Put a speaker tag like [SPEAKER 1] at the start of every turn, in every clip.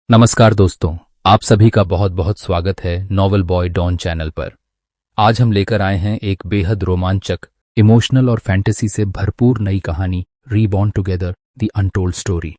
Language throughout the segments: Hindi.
[SPEAKER 1] नमस्कार दोस्तों, आप सभी का बहुत बहुत स्वागत है नॉवल बॉय डॉन चैनल पर। आज हम लेकर आए हैं एक बेहद रोमांचक, इमोशनल और फैंटेसी से भरपूर नई कहानी reborn together the untold story.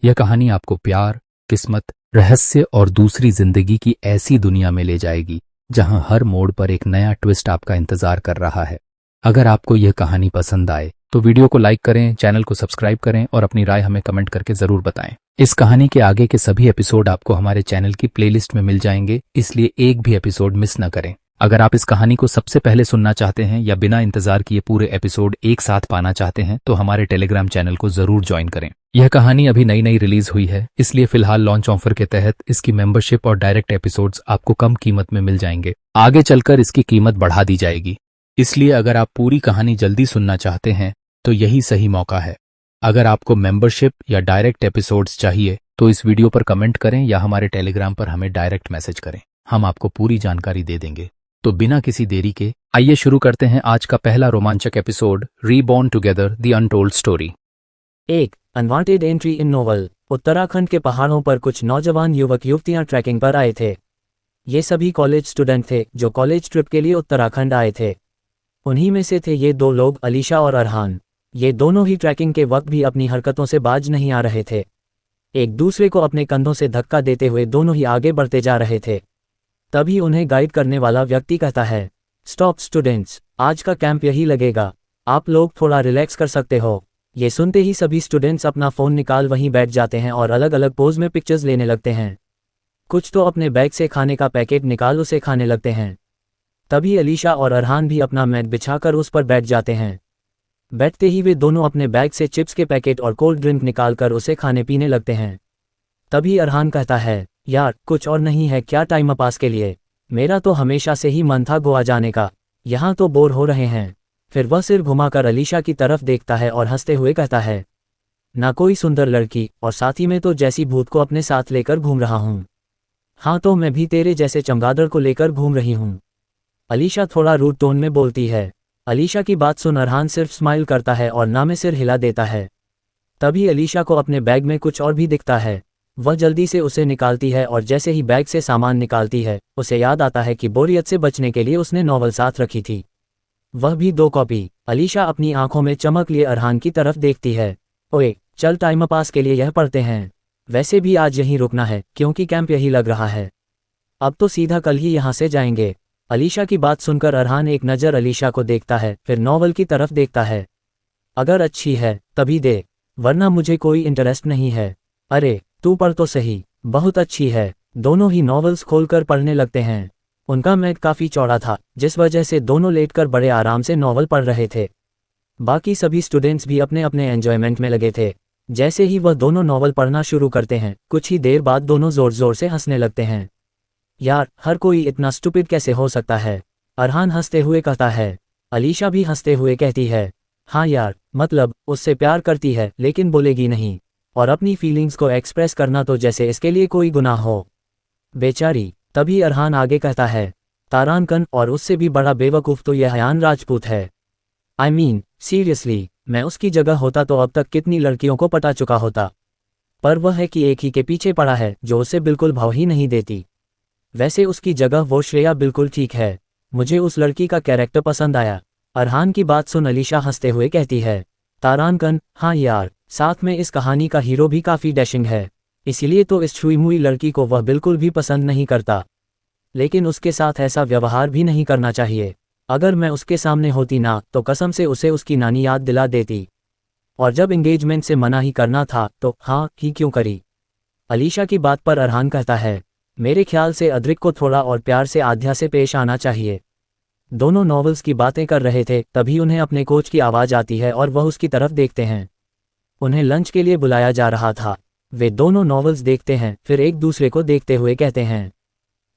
[SPEAKER 1] यह कहानी आपको प्यार, किस्मत, रहस्य और दूसरी जिंदगी की ऐसी दुनिया में ले जाएगी जहां हर मोड़ पर एक नया ट्विस्ट आपका इंतजार कर रहा है। अगर आपको यह कहानी पसंद आए तो वीडियो को लाइक करें, चैनल को सब्सक्राइब करें और अपनी राय हमें कमेंट करके ज़रूर बताएं। इस कहानी के आगे के सभी एपिसोड आपको हमारे चैनल की प्लेलिस्ट में मिल जाएंगे, इसलिए एक भी एपिसोड मिस न करें। अगर आप इस कहानी को सबसे पहले सुनना चाहते हैं या बिना इंतजार किए पूरे एपिसोड एक साथ पाना चाहते हैं तो हमारे टेलीग्राम चैनल को जरूर ज्वाइन करें। यह कहानी अभी नई नई रिलीज हुई है, इसलिए फिलहाल लॉन्च ऑफर के तहत इसकी मेंबरशिप और डायरेक्ट एपिसोड्स आपको कम कीमत में मिल जाएंगे। आगे चलकर इसकी कीमत बढ़ा दी जाएगी, इसलिए अगर आप पूरी कहानी जल्दी सुनना चाहते हैं तो यही सही मौका है। अगर आपको मेंबरशिप या डायरेक्ट एपिसोड्स चाहिए तो इस वीडियो पर कमेंट करें या हमारे टेलीग्राम पर हमें डायरेक्ट मैसेज करें, हम आपको पूरी जानकारी दे देंगे। तो बिना किसी देरी के आइए शुरू करते हैं आज का पहला रोमांचक episode reborn together the untold story.
[SPEAKER 2] एक unwanted entry in novel. Uttarakhand के पहाड़ों पर कुछ नौजवान युवक युवतियां ट्रैकिंग पर आए थे। ये सभी कॉलेज स्टूडेंट थे जो कॉलेज ट्रिप के लिए उत्तराखंड आए थे। उन्हीं में से थे ये दो लोग, अलीशा और अरहान। ये दोनों ही ट्रैकिंग के वक्त भी अपनी हरकतों से बाज नहीं आ रहे थे। एक दूसरे को अपने कंधों से धक्का देते हुए दोनों ही आगे बढ़ते जा रहे थे। तभी उन्हें गाइड करने वाला व्यक्ति कहता है, स्टॉप स्टूडेंट्स, आज का कैंप यही लगेगा, आप लोग थोड़ा रिलैक्स कर सकते हो। ये सुनते ही सभी स्टूडेंट्स अपना फ़ोन निकाल वहीं बैठ जाते हैं और अलग अलग पोज में पिक्चर्स लेने लगते हैं। कुछ तो अपने बैग से खाने का पैकेट निकाल उसे खाने लगते हैं। तभी अलीशा और अरहान भी अपना मैट बिछाकर उस पर बैठ जाते हैं। बैठते ही वे दोनों अपने बैग से चिप्स के पैकेट और कोल्ड ड्रिंक निकालकर उसे खाने पीने लगते हैं। तभी अरहान कहता है, यार कुछ और नहीं है क्या टाइम पास के लिए? मेरा तो हमेशा से ही मन था गोवा जाने का, यहाँ तो बोर हो रहे हैं। फिर वह सिर घुमाकर अलीशा की तरफ देखता है और हंसते हुए कहता है, ना कोई सुंदर लड़की और साथ ही में तो जैसी भूत को अपने साथ लेकर घूम रहा हूँ। हाँ तो मैं भी तेरे जैसे चमगादड़ को लेकर घूम रही हूँ। अलीशा थोड़ा रूड टोन में बोलती है। अलीशा की बात सुन अरहान सिर्फ स्माइल करता है और ना में सिर हिला देता है। तभी अलीशा को अपने बैग में कुछ और भी दिखता है। वह जल्दी से उसे निकालती है और जैसे ही बैग से सामान निकालती है उसे याद आता है कि बोरियत से बचने के लिए उसने नॉवल साथ रखी थी, वह भी 2 कॉपी। अलीशा अपनी आंखों में चमक लिए अरहान की तरफ देखती है। ओए चल, टाइम पास के लिए यह पढ़ते हैं। वैसे भी आज यहीं रुकना है क्योंकि कैंप यही लग रहा है। अब तो सीधा कल ही यहाँ से जाएंगे। अलीशा की बात सुनकर अरहान एक नज़र अलीशा को देखता है, फिर नॉवल की तरफ देखता है। अगर अच्छी है तभी दे, वरना मुझे कोई इंटरेस्ट नहीं है। अरे तू पढ़ तो सही, बहुत अच्छी है। दोनों ही नॉवेल्स खोलकर पढ़ने लगते हैं। उनका मैट काफ़ी चौड़ा था जिस वजह से दोनों लेटकर बड़े आराम से नॉवल पढ़ रहे थे। बाकी सभी स्टूडेंट्स भी अपने अपने एंजॉयमेंट में लगे थे। जैसे ही वह दोनों नॉवल पढ़ना शुरू करते हैं कुछ ही देर बाद दोनों ज़ोर ज़ोर से हंसने लगते हैं। यार हर कोई इतना स्टूपिड कैसे हो सकता है? अरहान हंसते हुए कहता है। अलीशा भी हंसते हुए कहती है, हाँ यार, मतलब उससे प्यार करती है लेकिन बोलेगी नहीं, और अपनी फीलिंग्स को एक्सप्रेस करना तो जैसे इसके लिए कोई गुनाह हो। बेचारी। तभी अरहान आगे कहता है, तारानकन और उससे भी बड़ा बेवकूफ़ तो यह अयान राजपूत है। आई मीन सीरियसली, मैं उसकी जगह होता तो अब तक कितनी लड़कियों को पटा चुका होता। पर वह है कि एक ही के पीछे पड़ा है जो उसे बिल्कुल भाव ही नहीं देती। वैसे उसकी जगह वो श्रेया बिल्कुल ठीक है। मुझे उस लड़की का कैरेक्टर पसंद आया। अरहान की बात सुन अलीशा हंसते हुए कहती है, तारानकन, हाँ यार, साथ में इस कहानी का हीरो भी काफ़ी डैशिंग है, इसीलिए तो इस छुई मुई लड़की को वह बिल्कुल भी पसंद नहीं करता। लेकिन उसके साथ ऐसा व्यवहार भी नहीं करना चाहिए। अगर मैं उसके सामने होती ना तो कसम से उसे उसकी नानी याद दिला देती, और जब एंगेजमेंट से मना ही करना था तो हाँ ही क्यों करी। अलीशा की बात पर अरहान कहता है, मेरे ख्याल से अद्रिक को थोड़ा और प्यार से आध्या से पेश आना चाहिए। दोनों नॉवेल्स की बातें कर रहे थे तभी उन्हें अपने कोच की आवाज़ आती है और वह उसकी तरफ देखते हैं। उन्हें लंच के लिए बुलाया जा रहा था। वे दोनों नॉवेल्स देखते हैं, फिर एक दूसरे को देखते हुए कहते हैं,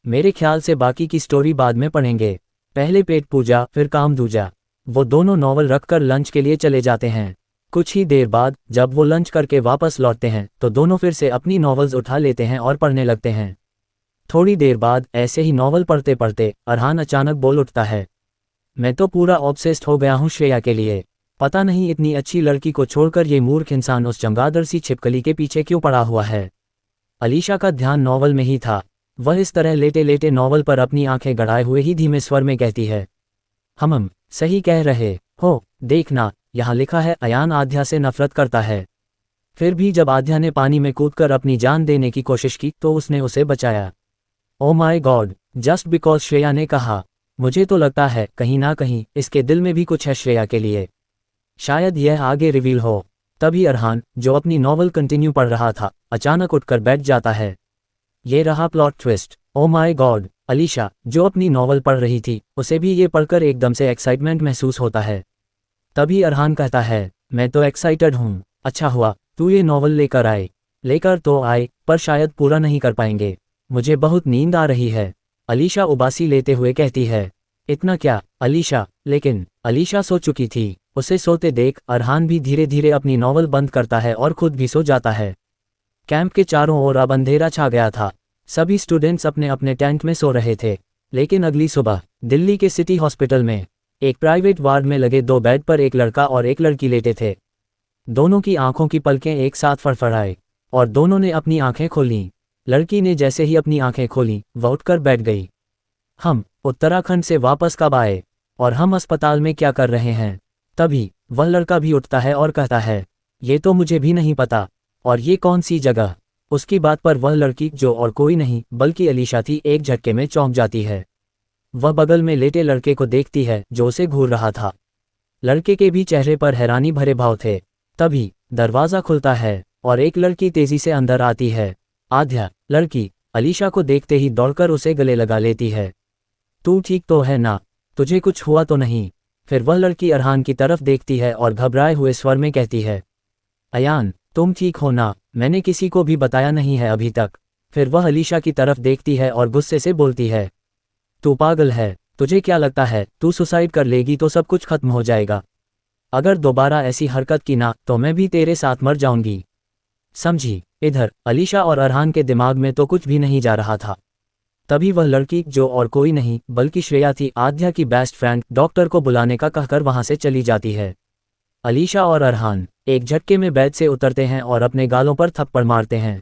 [SPEAKER 2] मेरे ख्याल से बाकी की स्टोरी बाद में पढ़ेंगे, पहले पेट पूजा फिर काम दूजा। वो दोनों नॉवल रखकर लंच के लिए चले जाते हैं। कुछ ही देर बाद जब वो लंच करके वापस लौटते हैं तो दोनों फिर से अपनी नॉवेल्स उठा लेते हैं और पढ़ने लगते हैं। थोड़ी देर बाद ऐसे ही नॉवल पढ़ते पढ़ते अरहान अचानक बोल उठता है, मैं तो पूरा ऑब्सेस्ड हो गया हूँ श्रेया के लिए। पता नहीं इतनी अच्छी लड़की को छोड़कर ये मूर्ख इंसान उस चमगादड़ सी छिपकली के पीछे क्यों पड़ा हुआ है। अलीशा का ध्यान नॉवल में ही था। वह इस तरह लेटे लेटे नॉवल पर अपनी आंखें गड़ाए हुए ही धीमे स्वर में कहती है, हम सही कह रहे हो, देखना यहाँ लिखा है अयान आध्या से नफरत करता है। फिर भी जब आध्या ने पानी में कूदकर अपनी जान देने की कोशिश की तो उसने उसे बचाया। Oh my God, just because, Shreya ने कहा। मुझे तो लगता है कहीं ना कहीं इसके दिल में भी कुछ है श्रेया के लिए। शायद यह आगे रिवील हो। तभी अरहान, जो अपनी नॉवल कंटिन्यू पढ़ रहा था, अचानक उठकर बैठ जाता है। ये रहा plot twist. Oh my God, Alisha, जो अपनी नॉवल पढ़ रही थी, उसे भी ये पढ़कर एकदम से एक्साइटमेंट महसूस होता है। तभी अरहान कहता है, मैं तो एक्साइटेड हूँ। अच्छा हुआ तू ये नॉवल लेकर तो आए, पर शायद पूरा नहीं कर पाएंगे। मुझे बहुत नींद आ रही है। अलीशा उबासी लेते हुए कहती है। इतना क्या अलीशा? लेकिन अलीशा सो चुकी थी। उसे सोते देख अरहान भी धीरे धीरे अपनी नॉवल बंद करता है और खुद भी सो जाता है। कैंप के चारों ओर अब अंधेरा छा गया था। सभी स्टूडेंट्स अपने अपने टेंट में सो रहे थे। लेकिन अगली सुबह दिल्ली के सिटी हॉस्पिटल में एक प्राइवेट वार्ड में लगे 2 बेड पर एक लड़का और एक लड़की लेटे थे। दोनों की आंखों की पलकें एक साथ फड़फड़ाए और दोनों ने अपनी आंखें खोलीं। लड़की ने जैसे ही अपनी आंखें खोलीं, वह उठकर बैठ गई। हम उत्तराखंड से वापस कब आए और हम अस्पताल में क्या कर रहे हैं? तभी वह लड़का भी उठता है और कहता है, ये तो मुझे भी नहीं पता। और ये कौन सी जगह? उसकी बात पर वह लड़की, जो और कोई नहीं बल्कि अलीशा थी, एक झटके में चौंक जाती है। वह बगल में लेटे लड़के को देखती है जो उसे घूर रहा था। लड़के के भी चेहरे पर हैरानी भरे भाव थे। तभी दरवाज़ा खुलता है और एक लड़की तेजी से अंदर आती है। आध्या। लड़की अलीशा को देखते ही दौड़कर उसे गले लगा लेती है। तू ठीक तो है ना? तुझे कुछ हुआ तो नहीं? फिर वह लड़की अरहान की तरफ देखती है और घबराए हुए स्वर में कहती है, अयान, तुम ठीक हो ना? मैंने किसी को भी बताया नहीं है अभी तक। फिर वह अलीशा की तरफ देखती है और गुस्से से बोलती है, तू पागल है? तुझे क्या लगता है तू सुसाइड कर लेगी तो सब कुछ खत्म हो जाएगा? अगर दोबारा ऐसी हरकत की ना तो मैं भी तेरे साथ मर जाऊंगी, समझी? इधर अलीशा और अरहान के दिमाग में तो कुछ भी नहीं जा रहा था। तभी वह लड़की, जो और कोई नहीं बल्कि श्रेया थी, आध्या की बेस्ट फ्रेंड, डॉक्टर को बुलाने का कहकर वहां से चली जाती है। अलीशा और अरहान एक झटके में बेड से उतरते हैं और अपने गालों पर थप्पड़ मारते हैं।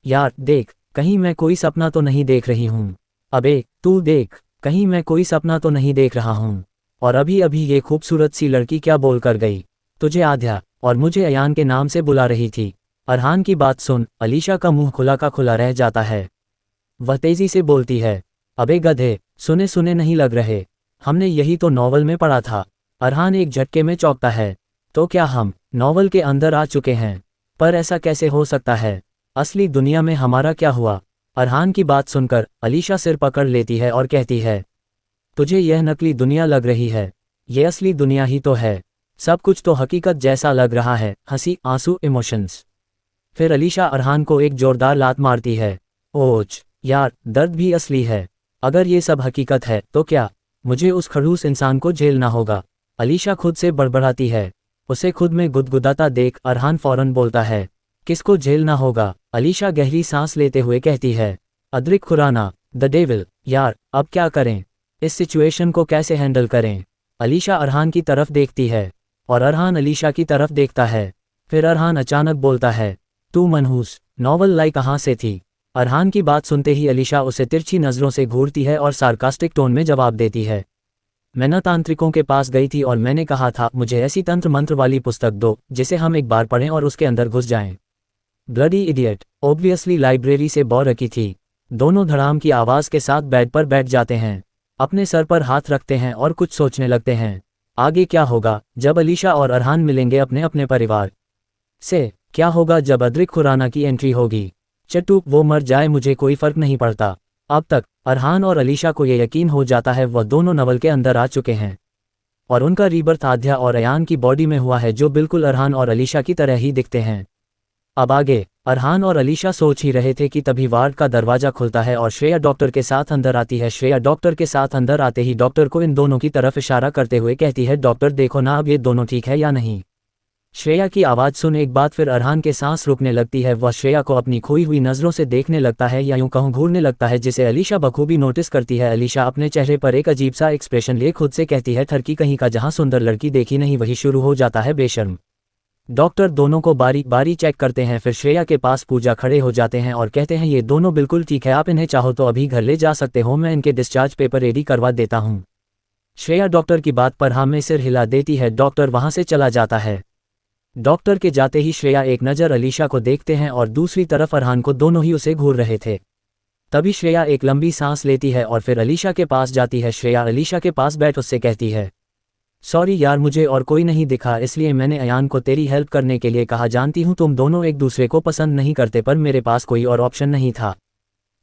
[SPEAKER 2] यार देख, कहीं मैं कोई सपना तो नहीं देख रही हूँ। अबे तू देख, कहीं मैं कोई सपना तो नहीं देख रहा हूँ। और अभी अभी ये खूबसूरत सी लड़की क्या बोल कर गई? तुझे आध्या और मुझे अयान के नाम से बुला रही थी। अरहान की बात सुन अलीशा का मुंह खुला का खुला रह जाता है। वह तेजी से बोलती है, अबे गधे, सुने सुने नहीं लग रहे? हमने यही तो नॉवल में पढ़ा था। अरहान एक झटके में चौंकता है। तो क्या हम नॉवल के अंदर आ चुके हैं? पर ऐसा कैसे हो सकता है? असली दुनिया में हमारा क्या हुआ? अरहान की बात सुनकर अलीशा सिर पकड़ लेती है और कहती है, तुझे यह नकली दुनिया लग रही है, ये असली दुनिया ही तो है। सब कुछ तो हकीकत जैसा लग रहा है। हंसी, आंसू, इमोशंस। फिर अलीशा अरहान को एक जोरदार लात मारती है। ओच यार, दर्द भी असली है। अगर ये सब हकीकत है तो क्या मुझे उस खड़ूस इंसान को झेलना होगा? अलीशा खुद से बड़बड़ाती है। उसे खुद में गुदगुदाता देख अरहान फौरन बोलता है, किसको झेलना होगा? अलीशा गहरी सांस लेते हुए कहती है, अद्रिक खुराना, द डेविल। यार अब क्या करें? इस सिचुएशन को कैसे हैंडल करें? अलीशा अरहान की तरफ देखती है और अरहान अलीशा की तरफ देखता है। फिर अरहान अचानक बोलता है, तू मनहूस नॉवल लाई कहाँ से थी? अरहान की बात सुनते ही अलीशा उसे तिरछी नज़रों से घूरती है और सार्कास्टिक टोन में जवाब देती है, मैं न तांत्रिकों के पास गई थी और मैंने कहा था मुझे ऐसी तंत्र मंत्र वाली पुस्तक दो जिसे हम एक बार पढ़ें और उसके अंदर घुस जाएं। ब्लडी इडियट, ऑब्वियसली लाइब्रेरी से बौ रखी थी। दोनों धड़ाम की आवाज़ के साथ बेड पर बैठ जाते हैं, अपने सर पर हाथ रखते हैं और कुछ सोचने लगते हैं। आगे क्या होगा जब अलीशा और अरहान मिलेंगे अपने अपने परिवार से? क्या होगा जब अद्रिक खुराना की एंट्री होगी? चट्टू, वो मर जाए मुझे कोई फर्क नहीं पड़ता। अब तक अरहान और अलीशा को यह यकीन हो जाता है वह दोनों नवल के अंदर आ चुके हैं और उनका रीबर्थ आध्या और अयान की बॉडी में हुआ है, जो बिल्कुल अरहान और अलीशा की तरह ही दिखते हैं। अब आगे अरहान और अलीशा सोच ही रहे थे कि तभी वार्ड का दरवाजा खुलता है और श्रेया डॉक्टर के साथ अंदर आती है। श्रेया डॉक्टर के साथ अंदर आते ही डॉक्टर को इन दोनों की तरफ इशारा करते हुए कहती है, डॉक्टर देखो ना अब ये दोनों ठीक है या नहीं? श्रेया की आवाज़ सुन एक बात फिर अरहान के सांस रुकने लगती है। वह श्रेया को अपनी खोई हुई नज़रों से देखने लगता है, या यूं कहूं घूरने लगता है, जिसे अलीशा बखूबी नोटिस करती है। अलीशा अपने चेहरे पर एक अजीब सा एक्सप्रेशन लिए खुद से कहती है, थरकी कहीं का, जहां सुंदर लड़की देखी नहीं वही शुरू हो जाता है बेशर्म। डॉक्टर दोनों को बारी बारी चेक करते हैं, फिर श्रेया के पास पूजा खड़े हो जाते हैं और कहते हैं ये दोनों बिल्कुल ठीक है, आप इन्हें चाहो तो अभी घर ले जा सकते हो, मैं इनके डिस्चार्ज पेपर रेडी करवा देता हूँ। श्रेया डॉक्टर की बात पर हाँ में सिर हिला देती है। डॉक्टर वहां से चला जाता है। डॉक्टर के जाते ही श्रेया एक नज़र अलीशा को देखते हैं और दूसरी तरफ अरहान को, दोनों ही उसे घूर रहे थे। तभी श्रेया एक लंबी सांस लेती है और फिर अलीशा के पास जाती है। श्रेया अलीशा के पास बैठ उससे कहती है, सॉरी यार, मुझे और कोई नहीं दिखा, इसलिए मैंने अयान को तेरी हेल्प करने के लिए कहा। जानती हूँ तुम दोनों एक दूसरे को पसंद नहीं करते, पर मेरे पास कोई और ऑप्शन नहीं था।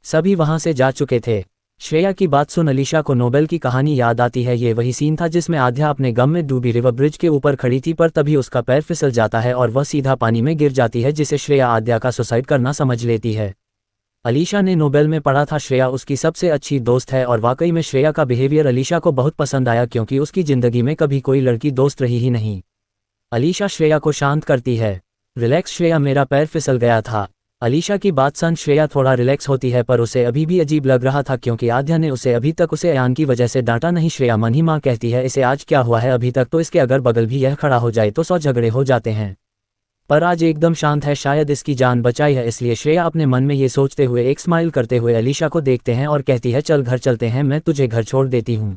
[SPEAKER 2] सभी वहां से जा चुके थे। श्रेया की बात सुन अलीशा को नोबेल की कहानी याद आती है। ये वही सीन था जिसमें आध्या अपने गम में डूबी रिवर ब्रिज के ऊपर खड़ी थी, पर तभी उसका पैर फिसल जाता है और वह सीधा पानी में गिर जाती है, जिसे श्रेया आध्या का सुसाइड करना समझ लेती है। अलीशा ने नोबेल में पढ़ा था श्रेया उसकी सबसे अच्छी दोस्त है, और वाकई में श्रेया का बिहेवियर अलीशा को बहुत पसंद आया, क्योंकि उसकी जिंदगी में कभी कोई लड़की दोस्त रही ही नहीं। अलीशा श्रेया को शांत करती है। रिलैक्स श्रेया, मेरा पैर फिसल गया था। अलीशा की बात सुन श्रेया थोड़ा रिलैक्स होती है, पर उसे अभी भी अजीब लग रहा था क्योंकि आध्या ने उसे अभी तक उसे अयान की वजह से डांटा नहीं। श्रेया मन ही मां कहती है, इसे आज क्या हुआ है, अभी तक तो इसके अगर बगल भी यह खड़ा हो जाए तो 100 झगड़े हो जाते हैं, पर आज एकदम शांत है, शायद इसकी जान बचाई है। इसलिए श्रेया अपने मन में ये सोचते हुए एक स्माइल करते हुए अलीशा को देखते हैं और कहती है, चल घर चलते हैं, मैं तुझे घर छोड़ देती हूँ।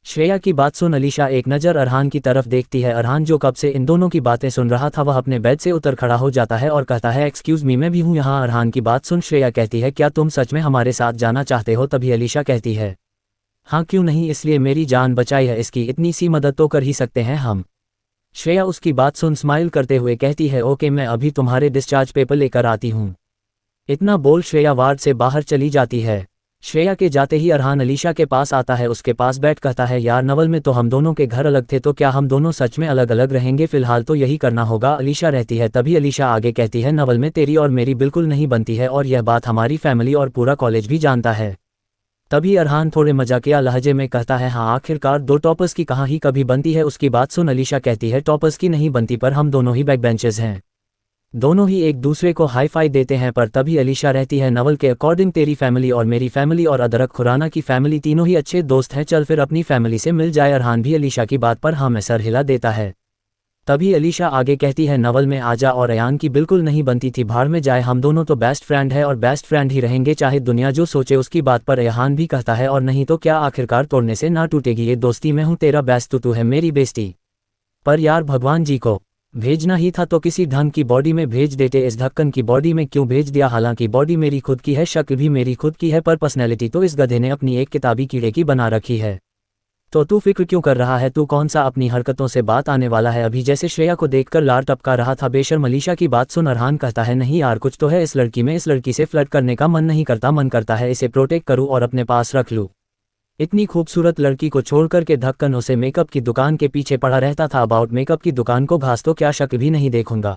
[SPEAKER 2] श्रेया की बात सुन अलीशा एक नज़र अरहान की तरफ देखती है। अरहान जो कब से इन दोनों की बातें सुन रहा था, वह अपने बेड से उतर खड़ा हो जाता है और कहता है, एक्सक्यूज़ मी, मैं भी हूँ यहाँ। अरहान की बात सुन श्रेया कहती है, क्या तुम सच में हमारे साथ जाना चाहते हो? तभी अलीशा कहती है, हाँ क्यों नहीं, इसलिए मेरी जान बचाई है, इसकी इतनी सी मदद तो कर ही सकते हैं हम। श्रेया उसकी बात सुन स्माइल करते हुए कहती है, ओके, मैं अभी तुम्हारे डिस्चार्ज पेपर लेकर आती हूँ। इतना बोल श्रेया वार्ड से बाहर चली जाती है। श्रेया के जाते ही अरहान अलीशा के पास आता है, उसके पास बैठ कहता है, यार नवल में तो हम दोनों के घर अलग थे, तो क्या हम दोनों सच में अलग अलग रहेंगे? फिलहाल तो यही करना होगा। अलीशा रहती है। तभी अलीशा आगे कहती है, नवल में तेरी और मेरी बिल्कुल नहीं बनती है, और यह बात हमारी फैमिली और पूरा कॉलेज भी जानता है। तभी अरहान थोड़े मजाकिया लहजे में कहता है, हाँ आखिरकार दो टॉपर्स की कहाँ ही कभी बनती है। उसकी बात सुन अलीशा कहती है, टॉपर्स की नहीं बनती, पर हम दोनों ही बैक बेंचेस हैं। दोनों ही एक दूसरे को हाई फाई देते हैं। पर तभी अलीशा रहती है, नवल के अकॉर्डिंग तेरी फैमिली और मेरी फैमिली और अदरक खुराना की फैमिली तीनों ही अच्छे दोस्त हैं, चल फिर अपनी फैमिली से मिल जाए। अरहान भी अलीशा की बात पर हाँ में सर हिला देता है। तभी अलीशा आगे कहती है, नवल में आजा, और अयान की बिल्कुल नहीं बनती थी, भाड़ में जाए, हम दोनों तो बेस्ट फ्रेंड है और बेस्ट फ्रेंड ही रहेंगे, चाहे दुनिया जो सोचे। उसकी बात पर अयान भी कहता है, और नहीं तो क्या, आखिरकार तोड़ने से ना टूटेगी ये दोस्ती, मैं हूँ तेरा बेस्ट, तू है मेरी बेस्टी। पर यार भगवान जी को भेजना ही था तो किसी ढंग की बॉडी में भेज देते, इस ढक्कन की बॉडी में क्यों भेज दिया? हालांकि बॉडी मेरी खुद की है, शक्ल भी मेरी खुद की है, पर पर्सनैलिटी तो इस गधे ने अपनी एक किताबी कीड़े की बना रखी है। तो तू फिक्र क्यों कर रहा है? तू कौन सा अपनी हरकतों से बात आने वाला है? अभी जैसे श्रेया को देखकर लार टपका रहा था बेशर्म अलीशा की बात सुन अरहान कहता है, नहीं यार कुछ तो है इस लड़की में, इस लड़की से फ्लर्ट करने का मन नहीं करता, मन करता है इसे प्रोटेक्ट करूं और अपने पास रख लूं। इतनी खूबसूरत लड़की को छोड़कर के ढक्कन उसे मेकअप की दुकान के पीछे पड़ा रहता था। अबाउट मेकअप की दुकान को घास तो क्या, शक्ल भी नहीं देखूंगा।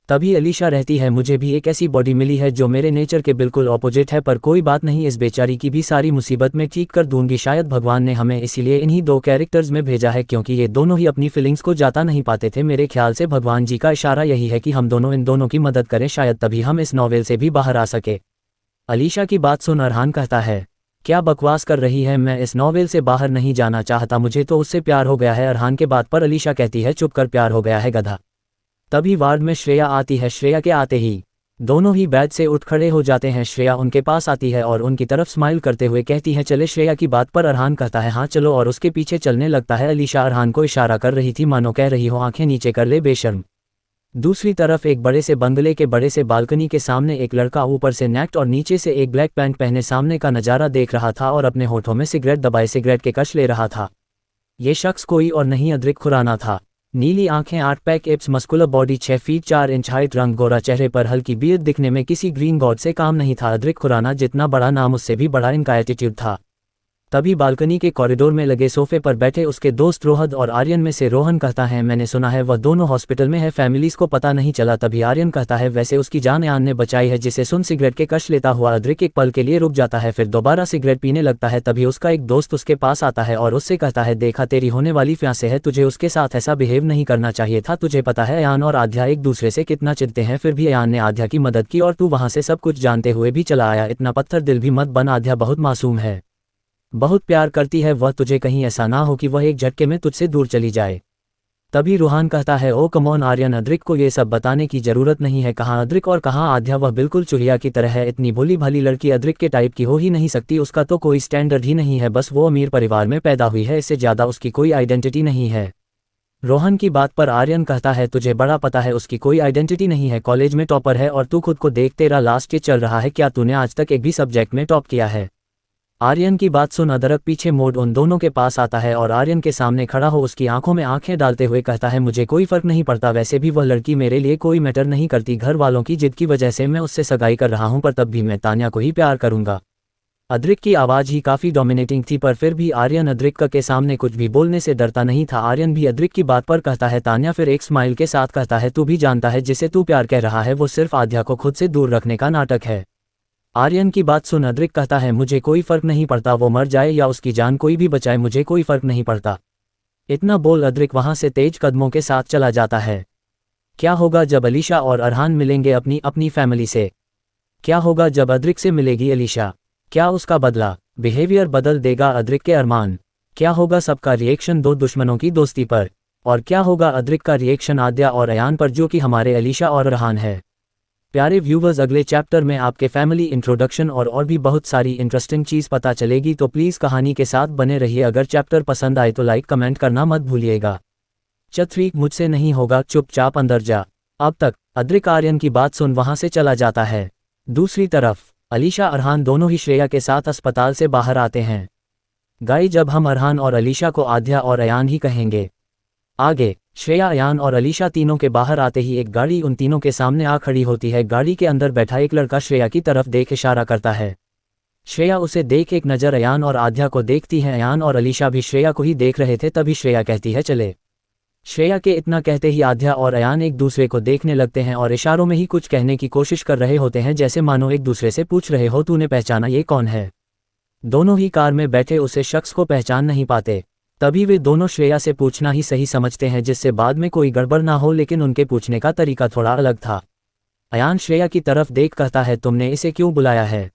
[SPEAKER 2] तभी अलीशा रहती है, मुझे भी एक ऐसी बॉडी मिली है जो मेरे नेचर के बिल्कुल ऑपोजिट है, पर कोई बात नहीं, इस बेचारी की भी सारी मुसीबत में ठीक कर दूंगी। शायद भगवान ने हमें इसीलिए इन्हीं दो कैरेक्टर्स में भेजा है, क्योंकि ये दोनों ही अपनी फीलिंग्स को जाता नहीं पाते थे। मेरे ख्याल से भगवान जी का इशारा यही है कि हम दोनों इन दोनों की मदद करें, शायद तभी हम इस नॉवेल से भी बाहर आ सके। अलीशा की बात सुन अरहान कहता है, क्या बकवास कर रही है, मैं इस नॉवेल से बाहर नहीं जाना चाहता, मुझे तो उससे प्यार हो गया है। अरहान के बात पर अलीशा कहती है, चुप कर, प्यार हो गया है गधा। तभी वार्ड में श्रेया आती है। श्रेया के आते ही दोनों ही बेड से उठ खड़े हो जाते हैं। श्रेया उनके पास आती है और उनकी तरफ स्माइल करते हुए कहती है, चले। श्रेया की बात पर अरहान कहता है, हाँ चलो, और उसके पीछे चलने लगता है। अलीशा अरहान को इशारा कर रही थी, मानो कह रही हो आंखें नीचे कर ले बेशर्म। दूसरी तरफ एक बड़े से बंगले के बड़े से बालकनी के सामने एक लड़का ऊपर से नेक्ट और नीचे से एक ब्लैक पैंट पहने सामने का नज़ारा देख रहा था और अपने होठों में सिगरेट दबाए सिगरेट के कश ले रहा था। ये शख्स कोई और नहीं अदरिक खुराना था। नीली आंखें, 8 pack abs, muscular body, 6 feet 4 inch height, रंग गोरा, चेहरे पर हल्की बियर्ड, दिखने में किसी ग्रीन गॉड से काम नहीं था। अदरिक खुराना जितना बड़ा नाम उससे भी बड़ा इनका एटीट्यूड था। तभी बालकनी के कॉरिडोर में लगे सोफे पर बैठे उसके दोस्त रोहद और आर्यन में से रोहन कहता है, मैंने सुना है वह दोनों हॉस्पिटल में है, फैमिलीज को पता नहीं चला। तभी आर्यन कहता है, वैसे उसकी जान अयान ने बचाई है। जिसे सुन सिगरेट के कश लेता हुआ अदरिक एक पल के लिए रुक जाता है, फिर दोबारा सिगरेट पीने लगता है। तभी उसका एक दोस्त उसके पास आता है और उससे कहता है, देखा तेरी होने वाली फियांसे है, तुझे उसके साथ ऐसा बिहेव नहीं करना चाहिए था। तुझे पता है अयान और आध्या एक दूसरे से कितना चिढ़ते हैं, फिर भी अयान ने आध्या की मदद की और तू वहां से सब कुछ जानते हुए भी चला आया। इतना पत्थर दिल भी मत बन, आध्या बहुत मासूम है, बहुत प्यार करती है वह तुझे, कहीं ऐसा ना हो कि वह एक झटके में तुझसे दूर चली जाए। तभी रूहान कहता है, ओ कम ऑन आर्यन, अद्रिक को ये सब बताने की जरूरत नहीं है। कहाँ अद्रिक और कहाँ आध्या, वह बिल्कुल चुहिया की तरह है। इतनी भोली भाली लड़की अद्रिक के टाइप की हो ही नहीं सकती। उसका तो कोई स्टैंडर्ड ही नहीं है, बस वो अमीर परिवार में पैदा हुई है, इससे ज़्यादा उसकी कोई आइडेंटिटी नहीं है। रोहन की बात पर आर्यन कहता है, तुझे बड़ा पता है उसकी कोई आइडेंटिटी नहीं है, कॉलेज में टॉपर है और तू खुद को देख, तेरा लास्ट ईयर चल रहा है, क्या तूने आज तक एक भी सब्जेक्ट में टॉप किया है? आर्यन की बात सुन अदरक पीछे मोड़ उन दोनों के पास आता है और आर्यन के सामने खड़ा हो उसकी आंखों में आंखें डालते हुए कहता है, मुझे कोई फर्क नहीं पड़ता, वैसे भी वह लड़की मेरे लिए कोई मैटर नहीं करती। घर वालों की जिद की वजह से मैं उससे सगाई कर रहा हूं, पर तब भी मैं तान्या को ही प्यार करूंगा। अद्रिक की आवाज़ ही काफ़ी डोमिनेटिंग थी, पर फिर भी आर्यन अद्रिक के सामने कुछ भी बोलने से डरता नहीं था। आर्यन भी अद्रिक की बात पर कहता है, तान्या फिर एक स्माइल के साथ कहता है, तू भी जानता है जिसे तू प्यार कह रहा है वो सिर्फ आध्या को खुद से दूर रखने का नाटक है। आर्यन की बात सुन अद्रिक कहता है, मुझे कोई फर्क नहीं पड़ता, वो मर जाए या उसकी जान कोई भी बचाए, मुझे कोई फर्क नहीं पड़ता। इतना बोल अद्रिक वहां से तेज कदमों के साथ चला जाता है। क्या होगा जब अलीशा और अरहान मिलेंगे अपनी अपनी फैमिली से? क्या होगा जब अद्रिक से मिलेगी अलीशा? क्या उसका बदला बिहेवियर बदल देगा अद्रिक के अरमान? क्या होगा सबका रिएक्शन दो दुश्मनों की दोस्ती पर? और क्या होगा अद्रिक का रिएक्शन आद्या और अयान पर, जो कि हमारे अलीशा और अरहान है? प्यारे व्यूवर्स, अगले चैप्टर में आपके फैमिली इंट्रोडक्शन और भी बहुत सारी इंटरेस्टिंग चीज़ पता चलेगी, तो प्लीज़ कहानी के साथ बने रहिए। अगर चैप्टर पसंद आए तो लाइक कमेंट करना मत भूलिएगा। चतरी मुझसे नहीं होगा, चुपचाप अंदर जा। अब तक अद्रिक आर्यन की बात सुन वहां से चला जाता है। दूसरी तरफ अलीशा अरहान दोनों ही श्रेया के साथ अस्पताल से बाहर आते हैं। गाइस, जब हम अरहान और अलीशा को आध्या और अयान ही कहेंगे। आगे श्रेया, अयान और अलीशा तीनों के बाहर आते ही एक गाड़ी उन तीनों के सामने आ खड़ी होती है। गाड़ी के अंदर बैठा एक लड़का श्रेया की तरफ देख इशारा करता है। श्रेया उसे देख एक नज़र अयान और आध्या को देखती है। अयान और अलीशा भी श्रेया को ही देख रहे थे, तभी श्रेया कहती है, चले। श्रेया के इतना कहते ही आध्या और अयान एक दूसरे को देखने लगते हैं और इशारों में ही कुछ कहने की कोशिश कर रहे होते हैं, जैसे मानो एक दूसरे से पूछ रहे हो, तूने पहचाना ये कौन है? दोनों ही कार में बैठे उसे शख्स को पहचान नहीं पाते। तभी वे दोनों श्रेया से पूछना ही सही समझते हैं, जिससे बाद में कोई गड़बड़ ना हो, लेकिन उनके पूछने का तरीका थोड़ा अलग था। अयान श्रेया की तरफ देख कहता है, तुमने इसे क्यों बुलाया है?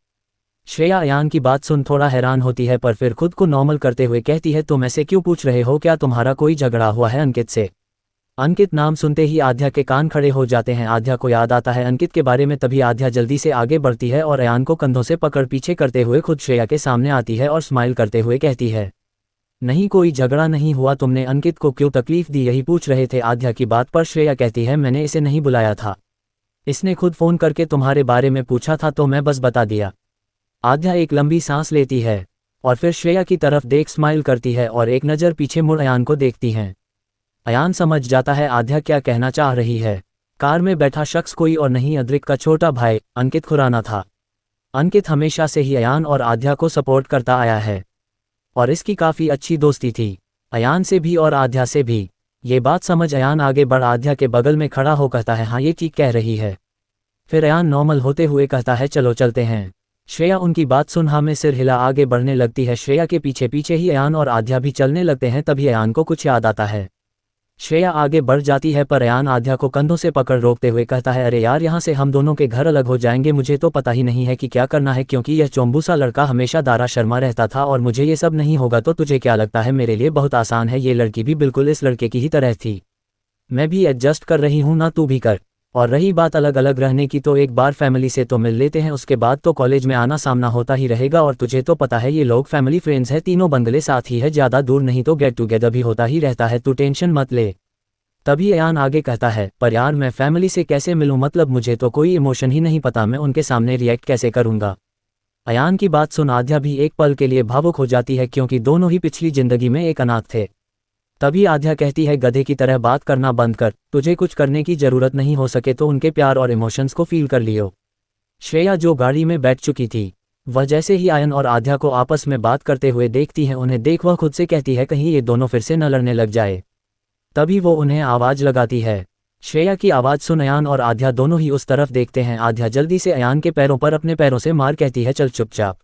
[SPEAKER 2] श्रेया अयान की बात सुन थोड़ा हैरान होती है, पर फिर खुद को नॉर्मल करते हुए कहती है, तुम ऐसे क्यों पूछ रहे हो? क्या तुम्हारा कोई झगड़ा हुआ है अंकित से? अंकित नाम सुनते ही आध्या के कान खड़े हो जाते हैं। आध्या को याद आता है अंकित के बारे में, तभी आध्या जल्दी से आगे बढ़ती है और अयान को कंधों से पकड़ पीछे करते हुए खुद श्रेया के सामने आती है और स्माइल करते हुए कहती है, नहीं, कोई झगड़ा नहीं हुआ, तुमने अंकित को क्यों तकलीफ दी, यही पूछ रहे थे। आध्या की बात पर श्रेया कहती है, मैंने इसे नहीं बुलाया था, इसने खुद फोन करके तुम्हारे बारे में पूछा था तो मैं बस बता दिया। आध्या एक लंबी सांस लेती है और फिर श्रेया की तरफ देख स्माइल करती है और एक नज़र पीछे मुड़ अयान को देखती हैं। अयान समझ जाता है आध्या क्या कहना चाह रही है। कार में बैठा शख्स कोई और नहीं, अद्रिक का छोटा भाई अंकित खुराना था। अंकित हमेशा से ही अयान और आध्या को सपोर्ट करता आया है और इसकी काफ़ी अच्छी दोस्ती थी, अयान से भी और आध्या से भी। ये बात समझ अयान आगे बढ़ आध्या के बगल में खड़ा हो कहता है, हाँ ये ठीक कह रही है। फिर अयान नॉर्मल होते हुए कहता है, चलो चलते हैं। श्रेया उनकी बात सुन हाँ में सिर हिला आगे बढ़ने लगती है। श्रेया के पीछे पीछे ही अयान और आध्या भी चलने लगते हैं। तभी अयान को कुछ याद आता है। श्रेया आगे बढ़ जाती है, पर अयान आध्या को कंधों से पकड़ रोकते हुए कहता है, अरे यार, यहाँ से हम दोनों के घर अलग हो जाएंगे, मुझे तो पता ही नहीं है कि क्या करना है, क्योंकि यह चोंबू सा लड़का हमेशा दारा शर्मा रहता था और मुझे ये सब नहीं होगा। तो तुझे क्या लगता है मेरे लिए बहुत आसान है? ये लड़की भी बिल्कुल इस लड़के की ही तरह थी, मैं भी एडजस्ट कर रही हूँ ना, तू भी कर। और रही बात अलग अलग रहने की, तो एक बार फैमिली से तो मिल लेते हैं, उसके बाद तो कॉलेज में आना सामना होता ही रहेगा। और तुझे तो पता है ये लोग फैमिली फ्रेंड्स है, तीनों बंगले साथ ही है, ज़्यादा दूर नहीं तो गेट टुगेदर भी होता ही रहता है, तू टेंशन मत ले। तभी अयान आगे कहता है, पर यार मैं फैमिली से कैसे मिलूं, मतलब मुझे तो कोई इमोशन ही नहीं पता, मैं उनके सामने रिएक्ट कैसे करूंगा। अयान की बात सुन आध्या भी एक पल के लिए भावुक हो जाती है, क्योंकि दोनों ही पिछली जिंदगी में एक अनाथ थे। तभी आध्या कहती है, गधे की तरह बात करना बंद कर, तुझे कुछ करने की जरूरत नहीं, हो सके तो उनके प्यार और इमोशंस को फील कर लियो। श्रेया जो गाड़ी में बैठ चुकी थी, वह जैसे ही आयन और आध्या को आपस में बात करते हुए देखती है, उन्हें देख वह खुद से कहती है, कहीं ये दोनों फिर से न लड़ने लग जाए। तभी वो उन्हें आवाज़ लगाती है। श्रेया की आवाज़ सुन अयान और आध्या दोनों ही उस तरफ देखते हैं। आध्या जल्दी से अयान के पैरों पर अपने पैरों से मार कहती है, चल चुपचाप।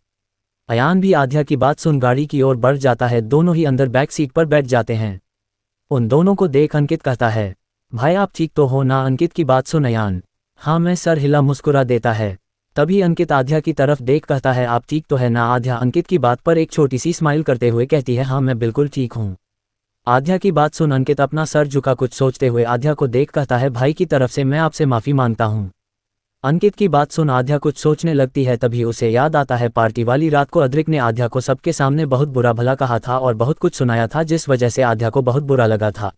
[SPEAKER 2] अयान भी आध्या की बात सुन गाड़ी की ओर बढ़ जाता है। दोनों ही अंदर बैक सीट पर बैठ जाते हैं। उन दोनों को देख अंकित कहता है, भाई आप ठीक तो हो ना? अंकित की बात सुन अयान, हाँ मैं, सर हिला मुस्कुरा देता है। तभी अंकित आध्या की तरफ देख कहता है, आप ठीक तो है ना? आध्या अंकित की बात पर एक छोटी सी स्माइल करते हुए कहती है, हाँ मैं बिल्कुल ठीक हूँ। आध्या की बात सुन अंकित अपना सर झुका कुछ सोचते हुए आध्या को देख कहता है, भाई की तरफ से मैं आपसे माफ़ी मांगता हूँ। अंकित की बात सुन आध्या कुछ सोचने लगती है, तभी उसे याद आता है पार्टी वाली रात को अद्रिक ने आध्या को सबके सामने बहुत बुरा भला कहा था और बहुत कुछ सुनाया था जिस वजह से आध्या को बहुत बुरा लगा था।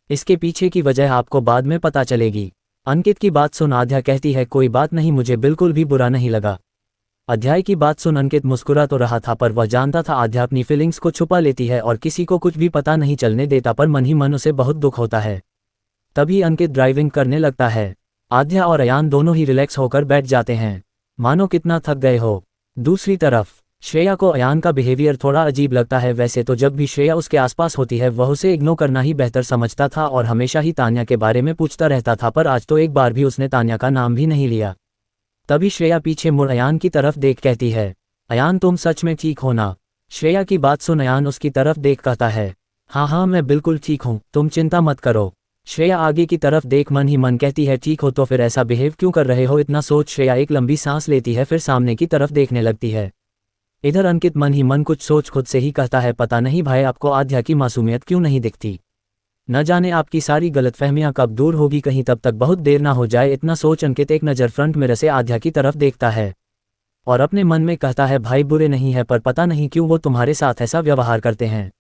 [SPEAKER 2] इसके पीछे की वजह आपको बाद में पता चलेगी। अंकित की बात सुन आध्या कहती है, कोई बात नहीं, मुझे बिल्कुल भी बुरा नहीं लगा। अध्याय की बात सुन अंकित मुस्कुरा तो रहा था पर वह जानता था आध्या अपनी फीलिंग्स को छुपा लेती है और किसी को कुछ भी पता नहीं चलने देता, पर मन ही मन उसे बहुत दुख होता है। तभी अंकित ड्राइविंग करने लगता है। आध्या और अयान दोनों ही रिलैक्स होकर बैठ जाते हैं, मानो कितना थक गए हो। दूसरी तरफ श्रेया को अयान का बिहेवियर थोड़ा अजीब लगता है। वैसे तो जब भी श्रेया उसके आसपास होती है वह उसे इग्नोर करना ही बेहतर समझता था और हमेशा ही तान्या के बारे में पूछता रहता था, पर आज तो एक बार भी उसने तान्या का नाम भी नहीं लिया। तभी श्रेया पीछे मुड़ अयान की तरफ देख कहती है, अयान तुम सच में ठीक हो ना? श्रेया की बात सुन अयान उसकी तरफ देख कहता है, हाँ हाँ मैं बिल्कुल ठीक हूँ, तुम चिंता मत करो। श्रेया आगे की तरफ देख मन ही मन कहती है, ठीक हो तो फिर ऐसा बिहेव क्यों कर रहे हो? इतना सोच श्रेया एक लंबी सांस लेती है, फिर सामने की तरफ देखने लगती है। इधर अंकित मन ही मन कुछ सोच खुद से ही कहता है, पता नहीं भाई आपको आध्या की मासूमियत क्यों नहीं दिखती? न जाने आपकी सारी गलतफहमियां कब दूर होगी, कहीं तब तक बहुत देर ना हो जाए। इतना सोच अंकित एक नज़र फ्रंट मिरर से आध्या की तरफ देखता है और अपने मन में कहता है, भाई बुरे नहीं है पर पता नहीं क्यों वो तुम्हारे साथ ऐसा व्यवहार करते हैं।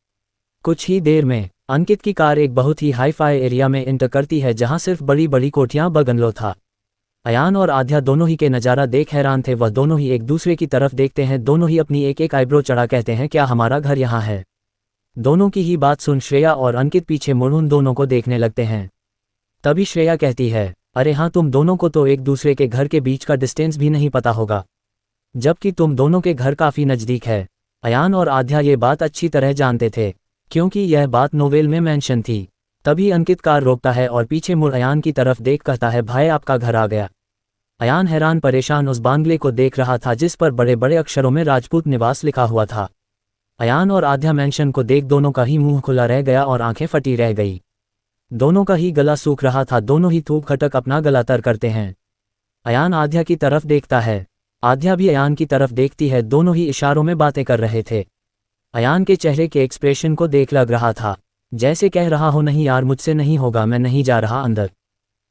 [SPEAKER 2] कुछ ही देर में अंकित की कार एक बहुत ही हाई फाई एरिया में एंटर करती है जहां सिर्फ बड़ी बड़ी कोठियां बगनलो था। अयान और आध्या दोनों ही के नज़ारा देख हैरान थे। वह दोनों ही एक दूसरे की तरफ देखते हैं, दोनों ही अपनी एक एक आईब्रो चढ़ा कहते हैं, क्या हमारा घर यहाँ है? दोनों की ही बात सुन श्रेया और अंकित पीछे मुड़ उन दोनों को देखने लगते हैं। तभी श्रेया कहती है, अरे हाँ तुम दोनों को तो एक दूसरे के घर के बीच का डिस्टेंस भी नहीं पता होगा, जबकि तुम दोनों के घर काफ़ी नज़दीक है। अयान और आध्या ये बात अच्छी तरह जानते थे क्योंकि यह बात नोवेल में मेंशन थी। तभी अंकित कार रोकता है और पीछे मुड़ अयान की तरफ देख कहता है, भाई आपका घर आ गया। अयान हैरान परेशान उस बांग्ले को देख रहा था जिस पर बड़े बड़े अक्षरों में राजपूत निवास लिखा हुआ था। अयान और आध्या मेंशन को देख दोनों का ही मुंह खुला रह गया और आंखें फटी रह गई। दोनों का ही गला सूख रहा था, दोनों ही थूक खटक अपना गला तर करते हैं। अयान आध्या की तरफ देखता है, आध्या भी अयान की तरफ देखती है, दोनों ही इशारों में बातें कर रहे थे। अयान के चेहरे के एक्सप्रेशन को देख लग रहा था जैसे कह रहा हो, नहीं यार मुझसे नहीं होगा, मैं नहीं जा रहा अंदर।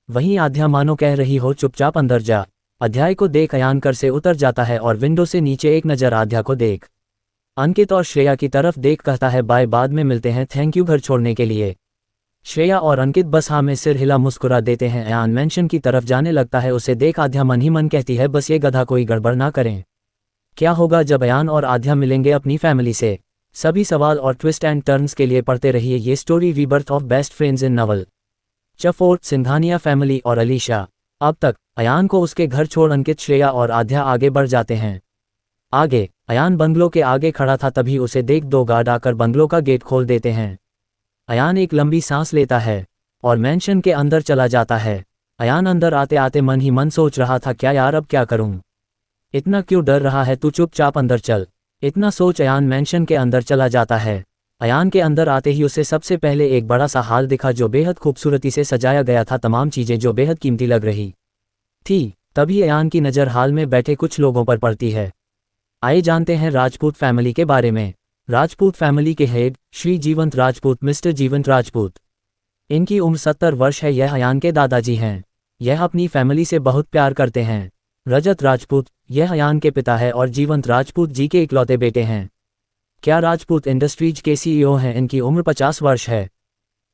[SPEAKER 2] वहीं आध्या मानो कह रही हो, चुपचाप अंदर जा। अध्याय को देख अयान कर से उतर जाता है और विंडो से नीचे एक नज़र आध्या को देख अंकित और श्रेया की तरफ देख कहता है, बाय बाद में मिलते हैं, थैंक यू घर छोड़ने के लिए। श्रेया और अंकित बस हाँ में सिर हिला मुस्कुरा देते हैं। अयान मेंशन की तरफ जाने लगता है, उसे देख आध्या मन ही मन कहती है, बस ये गधा कोई गड़बड़ ना करें। क्या होगा जब अयान और आध्या मिलेंगे अपनी फैमिली से? सभी सवाल और ट्विस्ट एंड टर्न्स के लिए पढ़ते रहिए ये story rebirth of best friends in novel. चफोर्ट, सिंघानिया फैमिली और अलीशा। अब तक अयान को उसके घर छोड़ अंकित, श्रेया और आध्या आगे बढ़ जाते हैं। आगे अयान बंगलो के आगे खड़ा था, तभी उसे देख दो गार्ड आकर बंगलो का गेट खोल देते हैं। अयान एक लंबी सांस लेता है और मेंशन के अंदर चला जाता है। अयान अंदर आते आते मन ही मन सोच रहा था, क्या यार अब क्या करूं? इतना क्यों डर रहा है तू, चुपचाप अंदर चल। इतना सोच अयान मेंशन के अंदर चला जाता है। अयान के अंदर आते ही उसे सबसे पहले एक बड़ा सा हाल दिखा जो बेहद खूबसूरती से सजाया गया था, तमाम चीज़ें जो बेहद कीमती लग रही थी। तभी अयान की नज़र हाल में बैठे कुछ लोगों पर पड़ती है। आइए जानते हैं राजपूत फैमिली के बारे में। राजपूत फैमिली के हेड श्री जीवंत राजपूत, मिस्टर जीवंत राजपूत। इनकी उम्र 70 वर्ष है। यह अयान के दादाजी हैं। यह अपनी फैमिली से बहुत प्यार करते हैं। रजत राजपूत, यह अयान के पिता है और जीवंत राजपूत जी के इकलौते बेटे हैं। क्या राजपूत इंडस्ट्रीज के सीईओ हैं। इनकी उम्र 50 वर्ष है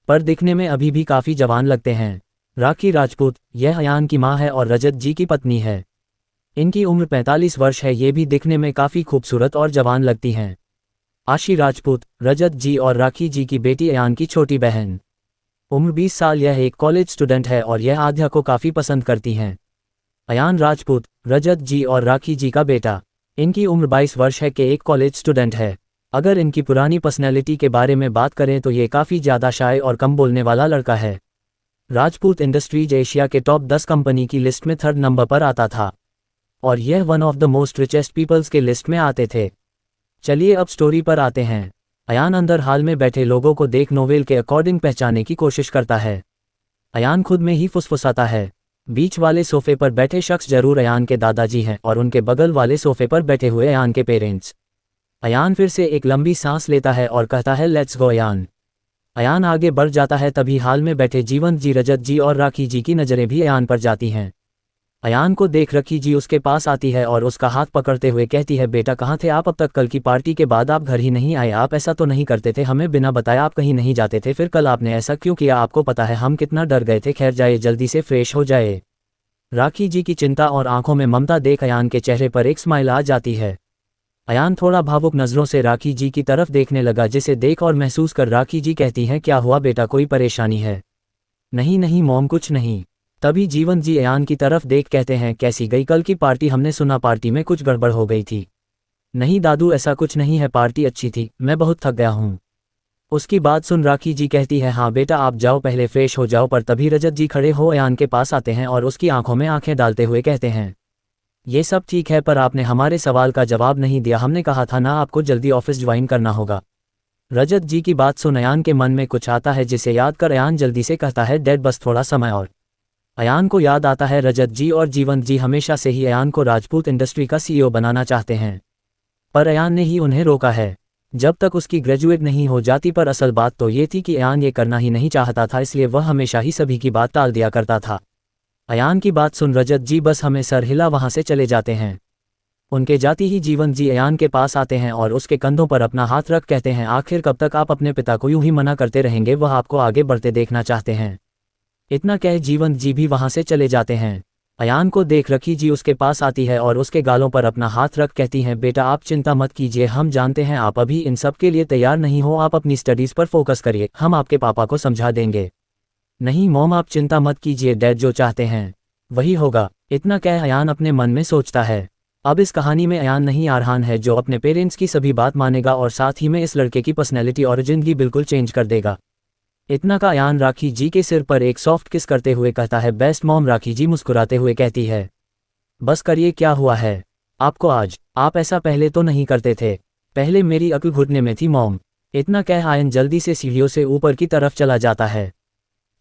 [SPEAKER 2] पर दिखने में अभी भी काफ़ी जवान लगते हैं। राखी राजपूत, यह अयान की माँ है और रजत जी की पत्नी है। इनकी उम्र 45 वर्ष है, ये भी दिखने में काफ़ी खूबसूरत और जवान लगती हैं। आशी राजपूत, रजत जी और राखी जी की बेटी, अयान की छोटी बहन। उम्र 20 साल, यह एक कॉलेज स्टूडेंट है और यह आध्या को काफ़ी पसंद करती हैं। अयान राजपूत, रजत जी और राखी जी का बेटा। इनकी उम्र 22 वर्ष है कि एक कॉलेज स्टूडेंट है। अगर इनकी पुरानी पर्सनैलिटी के बारे में बात करें तो ये काफ़ी ज़्यादा शाय और कम बोलने वाला लड़का है। राजपूत इंडस्ट्रीज एशिया के टॉप 10 कंपनी की लिस्ट में 3rd नंबर पर आता था और यह one of the most richest peoples के लिस्ट में आते थे। चलिए अब स्टोरी पर आते हैं। अयान अंदर हाल में बैठे लोगों को देख नोवेल के अकॉर्डिंग पहचानने की कोशिश करता है। अयान खुद में ही फुसफुसाता है, बीच वाले सोफे पर बैठे शख्स जरूर अयान के दादाजी हैं और उनके बगल वाले सोफे पर बैठे हुए अयान के पेरेंट्स। अयान फिर से एक लंबी सांस लेता है और कहता है, लेट्स गो अयान। अयान आगे बढ़ जाता है, तभी हाल में बैठे जीवंत जी, रजत जी और राखी जी की नज़रें भी अयान पर जाती हैं। अयान को देख रखी जी उसके पास आती है और उसका हाथ पकड़ते हुए कहती है, बेटा कहाँ थे आप अब तक? कल की पार्टी के बाद आप घर ही नहीं आए। आप ऐसा तो नहीं करते थे, हमें बिना बताए आप कहीं नहीं जाते थे, फिर कल आपने ऐसा क्यों किया? आपको पता है हम कितना डर गए थे। खैर जाए, जल्दी से फ्रेश हो जाए। राखी जी की चिंता और आंखों में ममता देख अयान के चेहरे पर एक स्माइल आ जाती है। अयान थोड़ा भावुक नज़रों से राखी जी की तरफ देखने लगा, जिसे देख और महसूस कर राखी जी कहती हैं, क्या हुआ बेटा, कोई परेशानी है? नहीं नहीं मॉम, कुछ नहीं। तभी जीवंत जी अयान की तरफ देख कहते हैं, कैसी गई कल की पार्टी? हमने सुना पार्टी में कुछ गड़बड़ हो गई थी। नहीं दादू, ऐसा कुछ नहीं है, पार्टी अच्छी थी, मैं बहुत थक गया हूँ। उसकी बात सुन राखी जी कहती है, हाँ बेटा आप जाओ, पहले फ्रेश हो जाओ। पर तभी रजत जी खड़े हो अयान के पास आते हैं और उसकी आंखों में आंखें डालते हुए कहते हैं, ये सब ठीक है, पर आपने हमारे सवाल का जवाब नहीं दिया। हमने कहा था ना आपको जल्दी ऑफिस ज्वाइन करना होगा। रजत जी की बात सुन अयान के मन में कुछ आता है, जिसे याद कर अयान जल्दी से कहता है, डैड बस थोड़ा समय और। अयान को याद आता है, रजत जी और जीवंत जी हमेशा से ही अयान को राजपूत इंडस्ट्री का सीईओ बनाना चाहते हैं, पर अयान ने ही उन्हें रोका है जब तक उसकी ग्रेजुएट नहीं हो जाती। पर असल बात तो ये थी कि अयान ये करना ही नहीं चाहता था, इसलिए वह हमेशा ही सभी की बात टाल दिया करता था। अयान की बात सुन रजत जी बस हमें सर हिला वहां से चले जाते हैं। उनके जाती ही जीवंत जी अयान के पास आते हैं और उसके कंधों पर अपना हाथ रख कहते हैं, आखिर कब तक आप अपने पिता को यूं ही मना करते रहेंगे? वह आपको आगे बढ़ते देखना चाहते हैं। इतना कह जीवंत जी भी वहां से चले जाते हैं। अयान को देख रखी जी उसके पास आती है और उसके गालों पर अपना हाथ रख कहती हैं, बेटा आप चिंता मत कीजिए, हम जानते हैं आप अभी इन सब के लिए तैयार नहीं हो, आप अपनी स्टडीज़ पर फोकस करिए, हम आपके पापा को समझा देंगे। नहीं मॉम, आप चिंता मत कीजिए, डैड जो चाहते हैं वही होगा। इतना कह अयान अपने मन में सोचता है, अब इस कहानी में अयान नहीं आरहान है जो अपने पेरेंट्स की सभी बात मानेगा और साथ ही में इस लड़के की पर्सनैलिटी और जिंदगी बिल्कुल चेंज कर देगा। इतना का अयान राखी जी के सिर पर एक सॉफ्ट किस करते हुए कहता है, बेस्ट मॉम। राखी जी मुस्कुराते हुए कहती है, बस करिए, क्या हुआ है आपको आज? आप ऐसा पहले तो नहीं करते थे, पहले मेरी अक्ल घुटने में थी मॉम। इतना कह आयन जल्दी से सीढ़ियों से ऊपर की तरफ चला जाता है।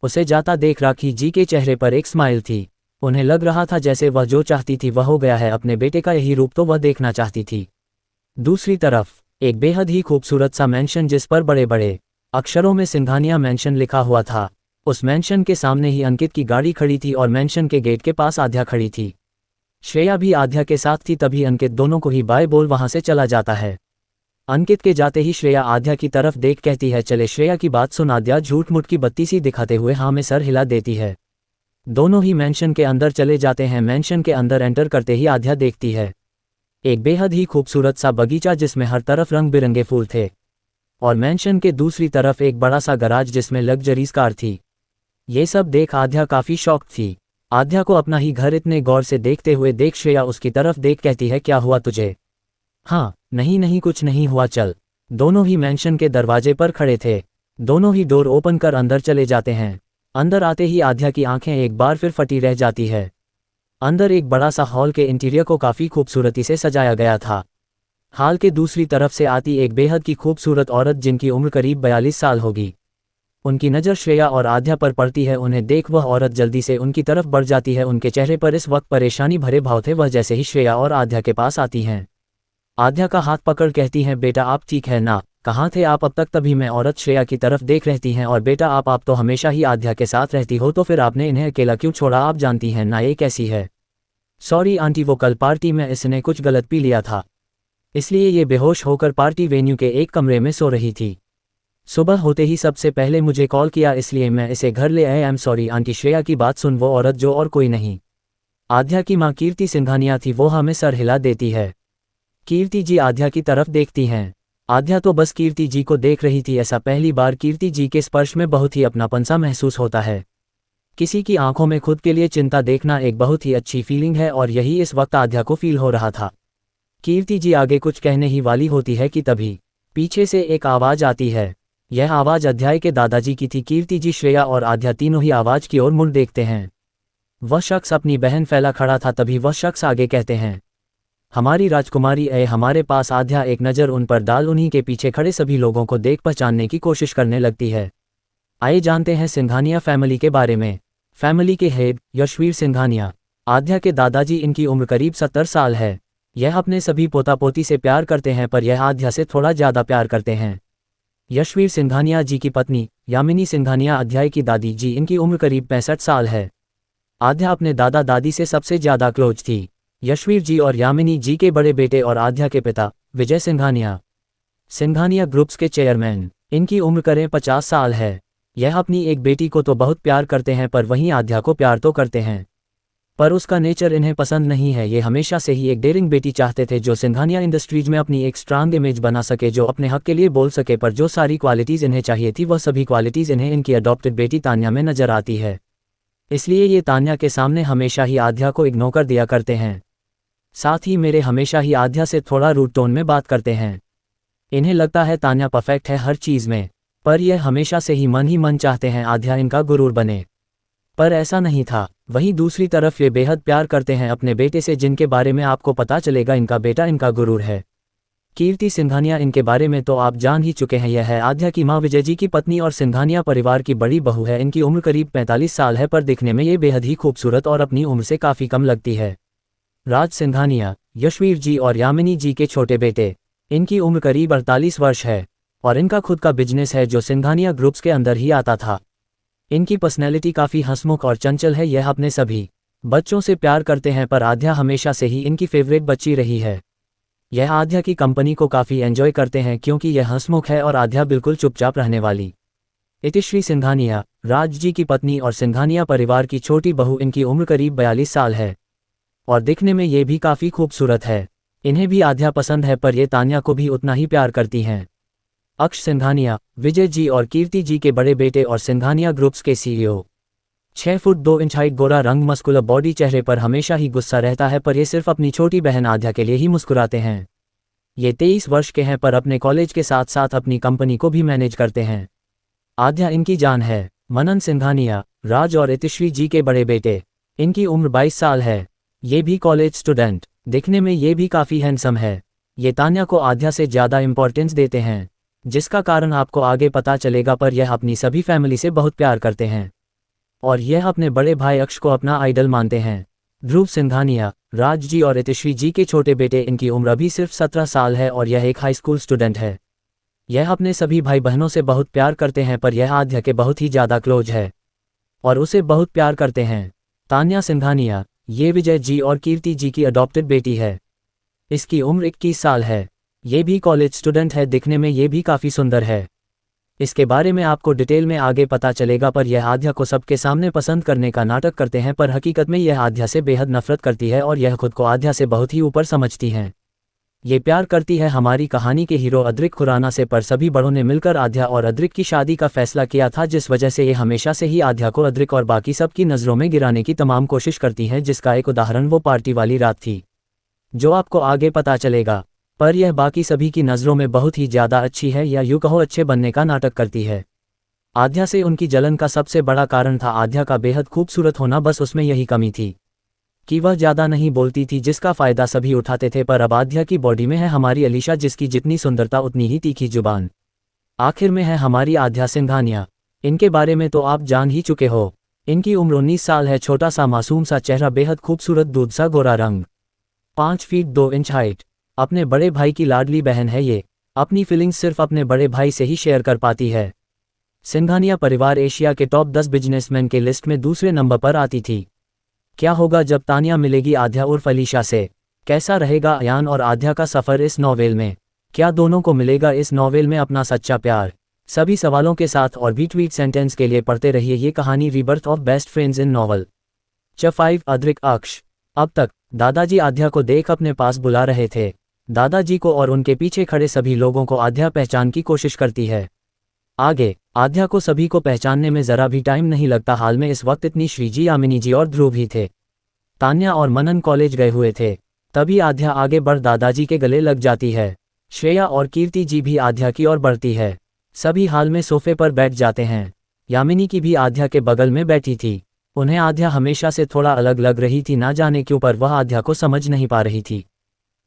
[SPEAKER 2] उसे जाता देख राखी जी के चेहरे पर एक स्माइल थी। उन्हें लग रहा था जैसे वह जो चाहती थी वह हो गया है, अपने बेटे का यही रूप तो वह देखना चाहती थी। दूसरी तरफ एक बेहद ही खूबसूरत सा मैंशन जिस पर बड़े बड़े अक्षरों में सिंघानिया मैंशन लिखा हुआ था। उस मैंशन के सामने ही अंकित की गाड़ी खड़ी थी और मैंशन के गेट के पास आध्या खड़ी थी। श्रेया भी आध्या के साथ थी। तभी अंकित दोनों को ही बाय बोल वहां से चला जाता है। अंकित के जाते ही श्रेया आध्या की तरफ देख कहती है, चले। श्रेया की बात सुन आध्या झूठ मूठ की बत्ती सी दिखाते हुए हाँ में सर हिला देती है। दोनों ही मैंशन के अंदर चले जाते हैं। मैंशन के अंदर एंटर करते ही आध्या देखती है एक बेहद ही खूबसूरत सा बगीचा जिसमें हर तरफ रंग बिरंगे फूल थे, और मैंशन के दूसरी तरफ एक बड़ा सा गराज जिसमें लग्जरीज कार थी। ये सब देख आध्या काफी शॉक थी। आध्या को अपना ही घर इतने गौर से देखते हुए देख श्रेया उसकी तरफ देख कहती है, क्या हुआ तुझे? हाँ नहीं नहीं कुछ नहीं हुआ, चल। दोनों ही मैंशन के दरवाजे पर खड़े थे। दोनों ही डोर ओपन कर अंदर चले जाते हैं। अंदर आते ही आध्या की आंखें एक बार फिर फटी रह जाती है। अंदर एक बड़ा सा हॉल के इंटीरियर को काफी खूबसूरती से सजाया गया था। हॉल के दूसरी तरफ से आती एक बेहद की खूबसूरत औरत जिनकी उम्र करीब 42 साल होगी। उनकी नज़र श्रेया और आध्या पर पड़ती है। उन्हें देख वह औरत जल्दी से उनकी तरफ बढ़ जाती है। उनके चेहरे पर इस वक्त परेशानी भरे भाव थे। वह जैसे ही श्रेया और आध्या के पास आती हैं, आध्या का हाथ पकड़ कहती हैं, बेटा आप ठीक है ना? कहाँ थे आप अब तक? तभी मैं औरत श्रेया की तरफ देख रहती हैं, और बेटा आप तो हमेशा ही आध्या के साथ रहती हो, तो फिर आपने इन्हें अकेला क्यों छोड़ा? आप जानती हैं ना ये कैसी है? सॉरी आंटी, वो कल पार्टी में इसने कुछ गलत पी लिया था, इसलिए ये बेहोश होकर पार्टी वेन्यू के एक कमरे में सो रही थी। सुबह होते ही सबसे पहले मुझे कॉल किया, इसलिए मैं इसे घर ले आया। I am sorry aunty. Shreya की बात सुन वो औरत जो और कोई नहीं आध्या की मां कीर्ति सिंघानिया थी, वो हमें सर हिला देती है। कीर्ति जी आध्या की तरफ देखती हैं। आध्या तो बस कीर्ति जी को देख रही थी। ऐसा पहली बार कीर्ति जी के स्पर्श में बहुत ही अपनापन सा महसूस होता है। किसी की आंखों में खुद के लिए चिंता देखना एक बहुत ही अच्छी फीलिंग है, और यही इस वक्त आध्या को फील हो रहा था। कीर्ति जी आगे कुछ कहने ही वाली होती है कि तभी पीछे से एक आवाज आती है। यह आवाज अध्याय के दादाजी की थी। कीर्ति जी, श्रेया और आध्या तीनों ही आवाज की ओर मुड़ देखते हैं। वह शख्स अपनी बहन फैला खड़ा था। तभी वह शख्स आगे कहते हैं, हमारी राजकुमारी हमारे पास। आध्या एक नज़र उन पर डाल उन्हीं के पीछे खड़े सभी लोगों को देख पहचानने की कोशिश करने लगती है। आइए जानते हैं सिंघानिया फैमिली के बारे में। फैमिली के हेड यशवीर सिंघानिया। आध्या के दादाजी, इनकी उम्र करीब 70 साल है। यह अपने सभी पोता पोती से प्यार करते हैं, पर यह आध्या से थोड़ा ज़्यादा प्यार करते हैं। यशवीर सिंघानिया जी की पत्नी यामिनी सिंघानिया अध्याय की दादी जी, इनकी उम्र करीब 65 साल है। आध्या अपने दादा दादी से सबसे ज्यादा क्लोज थी। यशवीर जी और यामिनी जी के बड़े बेटे और आध्या के पिता विजय सिंघानिया, सिंघानिया ग्रुप्स के चेयरमैन। इनकी उम्र करीब 50 साल है। यह अपनी एक बेटी को तो बहुत प्यार करते हैं, पर वहीं आध्या को प्यार तो करते हैं, पर उसका नेचर इन्हें पसंद नहीं है। ये हमेशा से ही एक डेयरिंग बेटी चाहते थे जो सिंघानिया इंडस्ट्रीज में अपनी एक स्ट्रांग इमेज बना सके, जो अपने हक के लिए बोल सके, पर जो सारी क्वालिटीज़ इन्हें चाहिए थी वह सभी क्वालिटीज़ इन्हें इनकी अडॉप्टेड बेटी तान्या में नजर आती है। इसलिए ये तान्या के सामने हमेशा ही आध्या को इग्नोर कर दिया करते हैं। साथ ही मेरे हमेशा ही आध्या से थोड़ा रूड टोन में बात करते हैं। इन्हें लगता है तान्या परफेक्ट है हर चीज़ में, पर यह हमेशा से ही मन चाहते हैं आध्या इनका गुरूर बने, पर ऐसा नहीं था। वहीं दूसरी तरफ ये बेहद प्यार करते हैं अपने बेटे से, जिनके बारे में आपको पता चलेगा इनका बेटा इनका गुरूर है। कीर्ति सिंघानिया, इनके बारे में तो आप जान ही चुके हैं। यह है आध्या की मां, विजय जी की पत्नी और सिंघानिया परिवार की बड़ी बहू है। इनकी उम्र करीब 45 साल है, पर दिखने में ये बेहद ही खूबसूरत और अपनी उम्र से काफ़ी कम लगती है। राज सिंघानिया, यशवीर जी और यामिनी जी के छोटे बेटे। इनकी उम्र करीब 48 वर्ष है और इनका खुद का बिजनेस है जो सिंघानिया ग्रुप्स के अंदर ही आता था। इनकी पर्सनैलिटी काफ़ी हंसमुख और चंचल है। यह अपने सभी बच्चों से प्यार करते हैं, पर आध्या हमेशा से ही इनकी फेवरेट बच्ची रही है। यह आध्या की कंपनी को काफ़ी एंजॉय करते हैं क्योंकि यह हंसमुख है और आध्या बिल्कुल चुपचाप रहने वाली। इतिश्री सिंघानिया, राज जी की पत्नी और सिंघानिया परिवार की छोटी बहू। इनकी उम्र करीब 42 साल है और दिखने में ये भी काफ़ी खूबसूरत है। इन्हें भी आध्या पसंद है, पर ये तान्या को भी उतना ही प्यार करती हैं। अक्ष सिंघानिया, विजय जी और कीर्ति जी के बड़े बेटे और सिंघानिया ग्रुप्स के सीईओ। 6 फुट 2 इंच हाइट, गोरा रंग, मस्कुलर बॉडी, चेहरे पर हमेशा ही गुस्सा रहता है, पर ये सिर्फ अपनी छोटी बहन आध्या के लिए ही मुस्कुराते हैं। ये 23 वर्ष के हैं, पर अपने कॉलेज के साथ साथ अपनी कंपनी को भी मैनेज करते हैं। आध्या इनकी जान है। मनन सिंघानिया, राज और इतिश्री जी के बड़े बेटे। इनकी उम्र 22 साल है। ये भी कॉलेज स्टूडेंट। दिखने में ये भी काफ़ी हैंडसम है। ये तान्या को आध्या से ज़्यादा इंपॉर्टेंस देते हैं, जिसका कारण आपको आगे पता चलेगा, पर यह अपनी सभी फैमिली से बहुत प्यार करते हैं और यह अपने बड़े भाई अक्ष को अपना आइडल मानते हैं। ध्रुव सिंघानिया, राज जी और इतिश्री जी के छोटे बेटे। इनकी उम्र अभी सिर्फ 17 साल है और यह एक हाई स्कूल स्टूडेंट है। यह अपने सभी भाई बहनों से बहुत प्यार करते हैं, पर यह आध्या के बहुत ही ज़्यादा क्लोज है और उसे बहुत प्यार करते हैं। तान्या सिंघानिया, ये विजय जी और कीर्ति जी की अडॉप्टेड बेटी है। इसकी उम्र 21 साल है। ये भी कॉलेज स्टूडेंट है। दिखने में ये भी काफ़ी सुंदर है। इसके बारे में आपको डिटेल में आगे पता चलेगा, पर यह आध्या को सबके सामने पसंद करने का नाटक करते हैं, पर हकीकत में यह आध्या से बेहद नफरत करती है और यह खुद को आध्या से बहुत ही ऊपर समझती हैं। ये प्यार करती है हमारी कहानी के हीरो अद्रिक खुराना से, पर सभी बड़ों ने मिलकर आध्या और अद्रिक की शादी का फैसला किया था, जिस वजह से ये हमेशा से ही आध्या को अद्रिक और बाकी सब की नज़रों में गिराने की तमाम कोशिश करती हैं, जिसका एक उदाहरण वो पार्टी वाली रात थी, जो आपको आगे पता चलेगा। पर यह बाकी सभी की नज़रों में बहुत ही ज़्यादा अच्छी है, या यूँ कहो अच्छे बनने का नाटक करती है। आध्या से उनकी जलन का सबसे बड़ा कारण था आध्या का बेहद खूबसूरत होना। बस उसमें यही कमी थी कि वह ज़्यादा नहीं बोलती थी, जिसका फ़ायदा सभी उठाते थे। पर अब आध्या की बॉडी में है हमारी अलीशा, जिसकी जितनी सुंदरता उतनी ही तीखी जुबान। आखिर में है हमारी आध्या सिंघानिया। इनके बारे में तो आप जान ही चुके हो। इनकी उम्र 19 साल है। छोटा सा मासूम सा चेहरा, बेहद खूबसूरत दूध सा गोरा रंग, 5 फीट 2 इंच हाइट। अपने बड़े भाई की लाडली बहन है ये। अपनी फीलिंग्स सिर्फ अपने बड़े भाई से ही शेयर कर पाती है। सिंघानिया परिवार एशिया के टॉप 10 बिजनेसमैन के लिस्ट में दूसरे नंबर पर आती थी। क्या होगा जब तान्या मिलेगी आध्या उर्फ अलीशा से? कैसा रहेगा अयान और आध्या का सफ़र इस नॉवेल में? क्या दोनों को मिलेगा इस नॉवेल में अपना सच्चा प्यार? सभी सवालों के साथ और भी ट्वीट सेंटेंस के लिए पढ़ते रहिए ये कहानी rebirth of best friends in novel. Chapter 5 अद्रिक अक्ष। अब तक दादाजी आध्या को देख अपने पास बुला रहे थे। दादाजी को और उनके पीछे खड़े सभी लोगों को आध्या पहचान की कोशिश करती है। आगे आध्या को सभी को पहचानने में ज़रा भी टाइम नहीं लगता। हाल में इस वक्त इतनी श्रीजी, यामिनी जी और ध्रुव ही थे। तान्या और मनन कॉलेज गए हुए थे। तभी आध्या आगे बढ़ दादाजी के गले लग जाती है। श्रेया और कीर्ति जी भी आध्या की ओर बढ़ती है। सभी हाल में सोफे पर बैठ जाते हैं। यामिनी की भी आध्या के बगल में बैठी थी। उन्हें आध्या हमेशा से थोड़ा अलग लग रही थी, ना जाने क्यों, पर वह आध्या को समझ नहीं पा रही थी।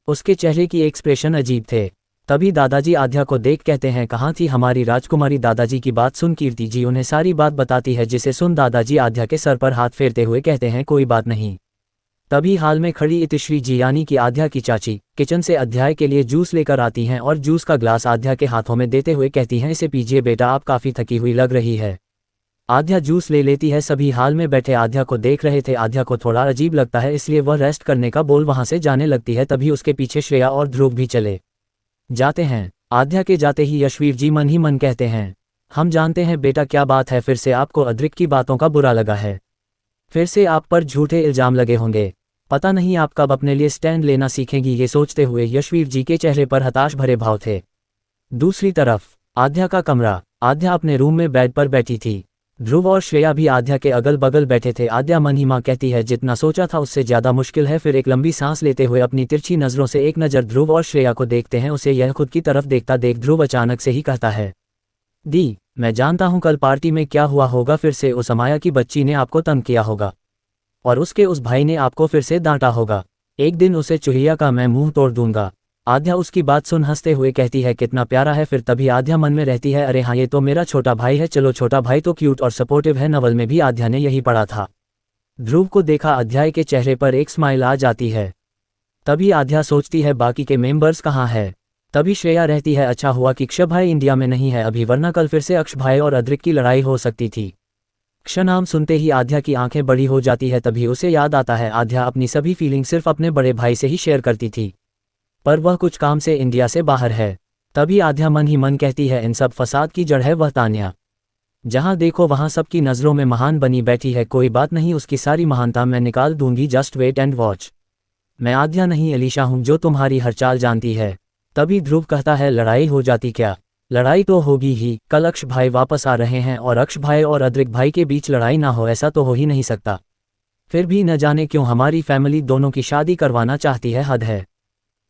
[SPEAKER 2] उसके चेहरे की एक्सप्रेशन अजीब थे। तभी दादाजी आध्या को देख कहते हैं, कहाँ थी हमारी राजकुमारी? दादाजी की बात सुन कीर्ति जी उन्हें सारी बात बताती है, जिसे सुन दादाजी आध्या के सर पर हाथ फेरते हुए कहते हैं, कोई बात नहीं, तभी हाल में खड़ी इतिश्री जी यानी कि आध्या की चाची किचन से अध्याय के लिए जूस लेकर आती हैं और जूस का ग्लास आध्या के हाथों में देते हुए कहती हैं, इसे पीजिए बेटा, आप काफ़ी थकी हुई लग रही है। आध्या जूस ले लेती है। सभी हाल में बैठे आध्या को देख रहे थे। आध्या को थोड़ा अजीब लगता है, इसलिए वह रेस्ट करने का बोल वहां से जाने लगती है। तभी उसके पीछे श्रेया और ध्रुव भी चले जाते हैं। आध्या के जाते ही यशवीर जी मन ही मन कहते हैं, हम जानते हैं बेटा क्या बात है, फिर से आपको अद्रिक की बातों का बुरा लगा है, फिर से आप पर झूठे इल्जाम लगे होंगे, पता नहीं आप कब अपने लिए स्टैंड लेना सीखेंगी। ये सोचते हुए यशवीर जी के चेहरे पर हताश भरे भाव थे। दूसरी तरफ आध्या का कमरा। आध्या अपने रूम में बेड पर बैठी थी। ध्रुव और श्रेया भी आध्या के अगल बगल बैठे थे। आध्या मन ही मां कहती है, जितना सोचा था उससे ज्यादा मुश्किल है। फिर एक लंबी सांस लेते हुए अपनी तिरछी नजरों से एक नज़र ध्रुव और श्रेया को देखते हैं। उसे यह खुद की तरफ देखता देख ध्रुव अचानक से ही कहता है, दी, मैं जानता हूं कल पार्टी में क्या हुआ होगा, फिर से उस अमाया की बच्ची ने आपको तंग किया होगा और उसके उस भाई ने आपको फिर से डांटा होगा। एक दिन उसे चुहिया का मैं मुंह तोड़ दूंगा। आध्या उसकी बात सुन हंसते हुए कहती है, कितना प्यारा है। फिर तभी आध्या मन में रहती है, अरे हाँ, ये तो मेरा छोटा भाई है। चलो, छोटा भाई तो क्यूट और सपोर्टिव है। नवल में भी आध्या ने यही पढ़ा था। ध्रुव को देखा अध्याय के चेहरे पर एक स्माइल आ जाती है। तभी आध्या सोचती है, बाकी के मेंबर्स कहाँ है। तभी श्रेया रहती है, अच्छा हुआ कि अक्षय भाई इंडिया में नहीं है अभी, वरना कल फिर से अक्षय भाई और अद्रिक की लड़ाई हो सकती थी। अक्षय नाम सुनते ही आध्या की आंखें बड़ी हो जाती है। तभी उसे याद आता है, आध्या अपनी सभी फीलिंग सिर्फ अपने बड़े भाई से ही शेयर करती थी, पर वह कुछ काम से इंडिया से बाहर है। तभी आध्या मन ही मन कहती है, इन सब फसाद की जड़ है वह तान्या। जहां देखो वहां सबकी नज़रों में महान बनी बैठी है। कोई बात नहीं, उसकी सारी महानता मैं निकाल दूंगी, जस्ट वेट एंड वॉच। मैं आध्या नहीं एलिशा हूं जो तुम्हारी हर चाल जानती है। तभी ध्रुव कहता है, लड़ाई हो जाती क्या? लड़ाई तो होगी ही, कल अक्षय भाई वापस आ रहे हैं और अक्षय भाई और अद्रिक भाई के बीच लड़ाई ना हो, ऐसा तो हो ही नहीं सकता। फिर भी न जाने क्यों हमारी फैमिली दोनों की शादी करवाना चाहती है, हद है।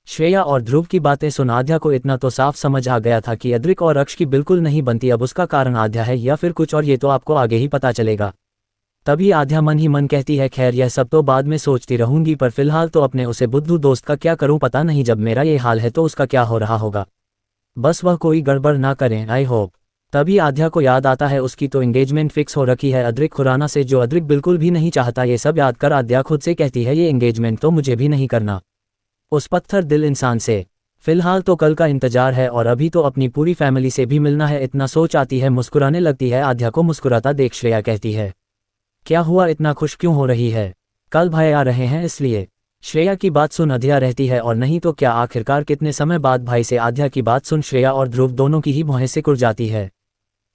[SPEAKER 2] श्रेया और ध्रुव की बातें सुन आध्या को इतना तो साफ समझ आ गया था कि अद्रिक और अक्षय की बिल्कुल नहीं बनती। अब उसका कारण आध्या है या फिर कुछ और, ये तो आपको आगे ही पता चलेगा। तभी आध्या मन ही मन कहती है, खैर यह सब तो बाद में सोचती रहूंगी, पर फिलहाल तो अपने उसे बुद्धू दोस्त का क्या करूं, पता नहीं जब मेरा ये हाल है तो उसका क्या हो रहा होगा। बस वह कोई गड़बड़ ना करें, आई होप। तभी आध्या को याद आता है, उसकी तो एंगेजमेंट फिक्स हो रखी है अद्रिक खुराना से, जो अद्रिक बिल्कुल भी नहीं चाहता। ये सब याद कर आध्या खुद से कहती है, ये एंगेजमेंट तो मुझे भी नहीं करना उस पत्थर दिल इंसान से। फिलहाल तो कल का इंतजार है और अभी तो अपनी पूरी फैमिली से भी मिलना है। इतना सोच आती है, मुस्कुराने लगती है। आध्या को मुस्कुराता देख श्रेया कहती है, क्या हुआ, इतना खुश क्यों हो रही है? कल भाई आ रहे हैं इसलिए? श्रेया की बात सुन आध्या रहती है, और नहीं तो क्या, आखिरकार कितने समय बाद भाई से। आध्या की बात सुन श्रेया और ध्रुव दोनों की ही भौहें सिकुड़ जाती है।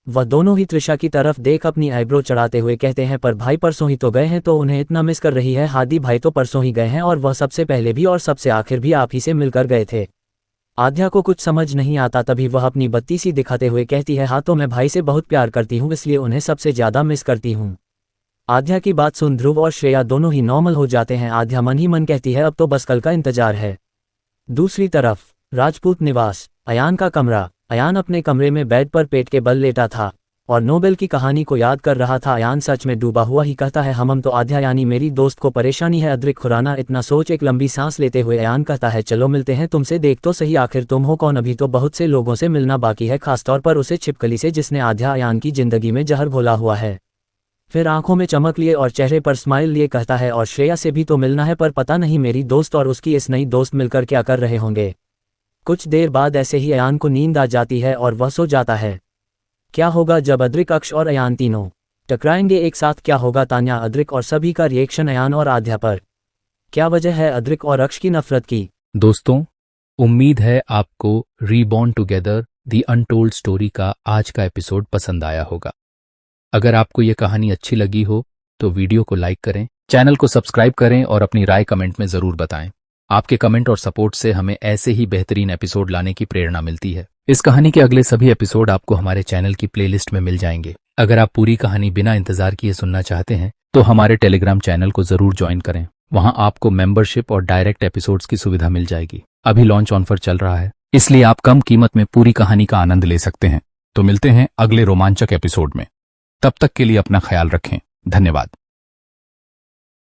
[SPEAKER 2] वह दोनों ही त्रिशा की तरफ देख अपनी आईब्रो चढ़ाते हुए कहते हैं, पर भाई परसों ही तो गए हैं, तो उन्हें इतना मिस कर रही है। हादी भाई तो परसों ही गए हैं और वह सबसे पहले भी और सबसे आखिर भी आप ही से मिलकर गए थे। आध्या को कुछ समझ नहीं आता। तभी वह अपनी बत्ती सी दिखाते हुए कहती है, हाँ तो मैं भाई से बहुत प्यार करती हूँ, इसलिए उन्हें सबसे ज्यादा मिस करती हूँ। आध्या की बात सुन ध्रुव और श्रेया दोनों ही नॉर्मल हो जाते हैं। आध्या मन ही मन कहती है, अब तो बस कल का इंतजार है। दूसरी तरफ राजपूत निवास। अयान का कमरा। अयान अपने कमरे में बेड पर पेट के बल लेटा था और नोबेल की कहानी को याद कर रहा था। अयान सच में डूबा हुआ ही कहता है, हम तो आध्या यानी मेरी दोस्त को परेशानी है, अद्रिक खुराना। इतना सोच एक लंबी सांस लेते हुए अयान कहता है, चलो मिलते हैं, तुमसे देख तो सही आखिर तुम हो कौन। अभी तो बहुत से लोगों से मिलना बाकी है, खासतौर पर उसे छिपकली से जिसने आध्या अयान की जिंदगी में जहर घोला हुआ है। फिर आंखों में चमक लिए और चेहरे पर स्माइल लिए कहता है, और श्रेया से भी तो मिलना है, पर पता नहीं मेरी दोस्त और उसकी इस नई दोस्त मिलकर क्या कर रहे होंगे। कुछ देर बाद ऐसे ही अयान को नींद आ जाती है और वह सो जाता है। क्या होगा जब अद्रिक, अक्षय और अयान तीनों टकराएंगे एक साथ? क्या होगा तान्या, अद्रिक और सभी का रिएक्शन अयान और आध्या पर? क्या वजह है अद्रिक और अक्षय की नफरत की?
[SPEAKER 1] दोस्तों, उम्मीद है आपको reborn together the untold story का आज का एपिसोड पसंद आया होगा। अगर आपको ये कहानी अच्छी लगी हो तो वीडियो को लाइक करें, चैनल को सब्सक्राइब करें और अपनी राय कमेंट में ज़रूर बताएं। आपके कमेंट और सपोर्ट से हमें ऐसे ही बेहतरीन एपिसोड लाने की प्रेरणा मिलती है। इस कहानी के अगले सभी एपिसोड आपको हमारे चैनल की प्लेलिस्ट में मिल जाएंगे। अगर आप पूरी कहानी बिना इंतजार किए सुनना चाहते हैं तो हमारे टेलीग्राम चैनल को जरूर ज्वाइन करें। वहां आपको मेंबरशिप और डायरेक्ट एपिसोड्स की सुविधा मिल जाएगी। अभी लॉन्च ऑफर चल रहा है, इसलिए आप कम कीमत में पूरी कहानी का आनंद ले सकते हैं। तो मिलते हैं अगले रोमांचक एपिसोड में। तब तक के लिए अपना ख्याल रखें। धन्यवाद।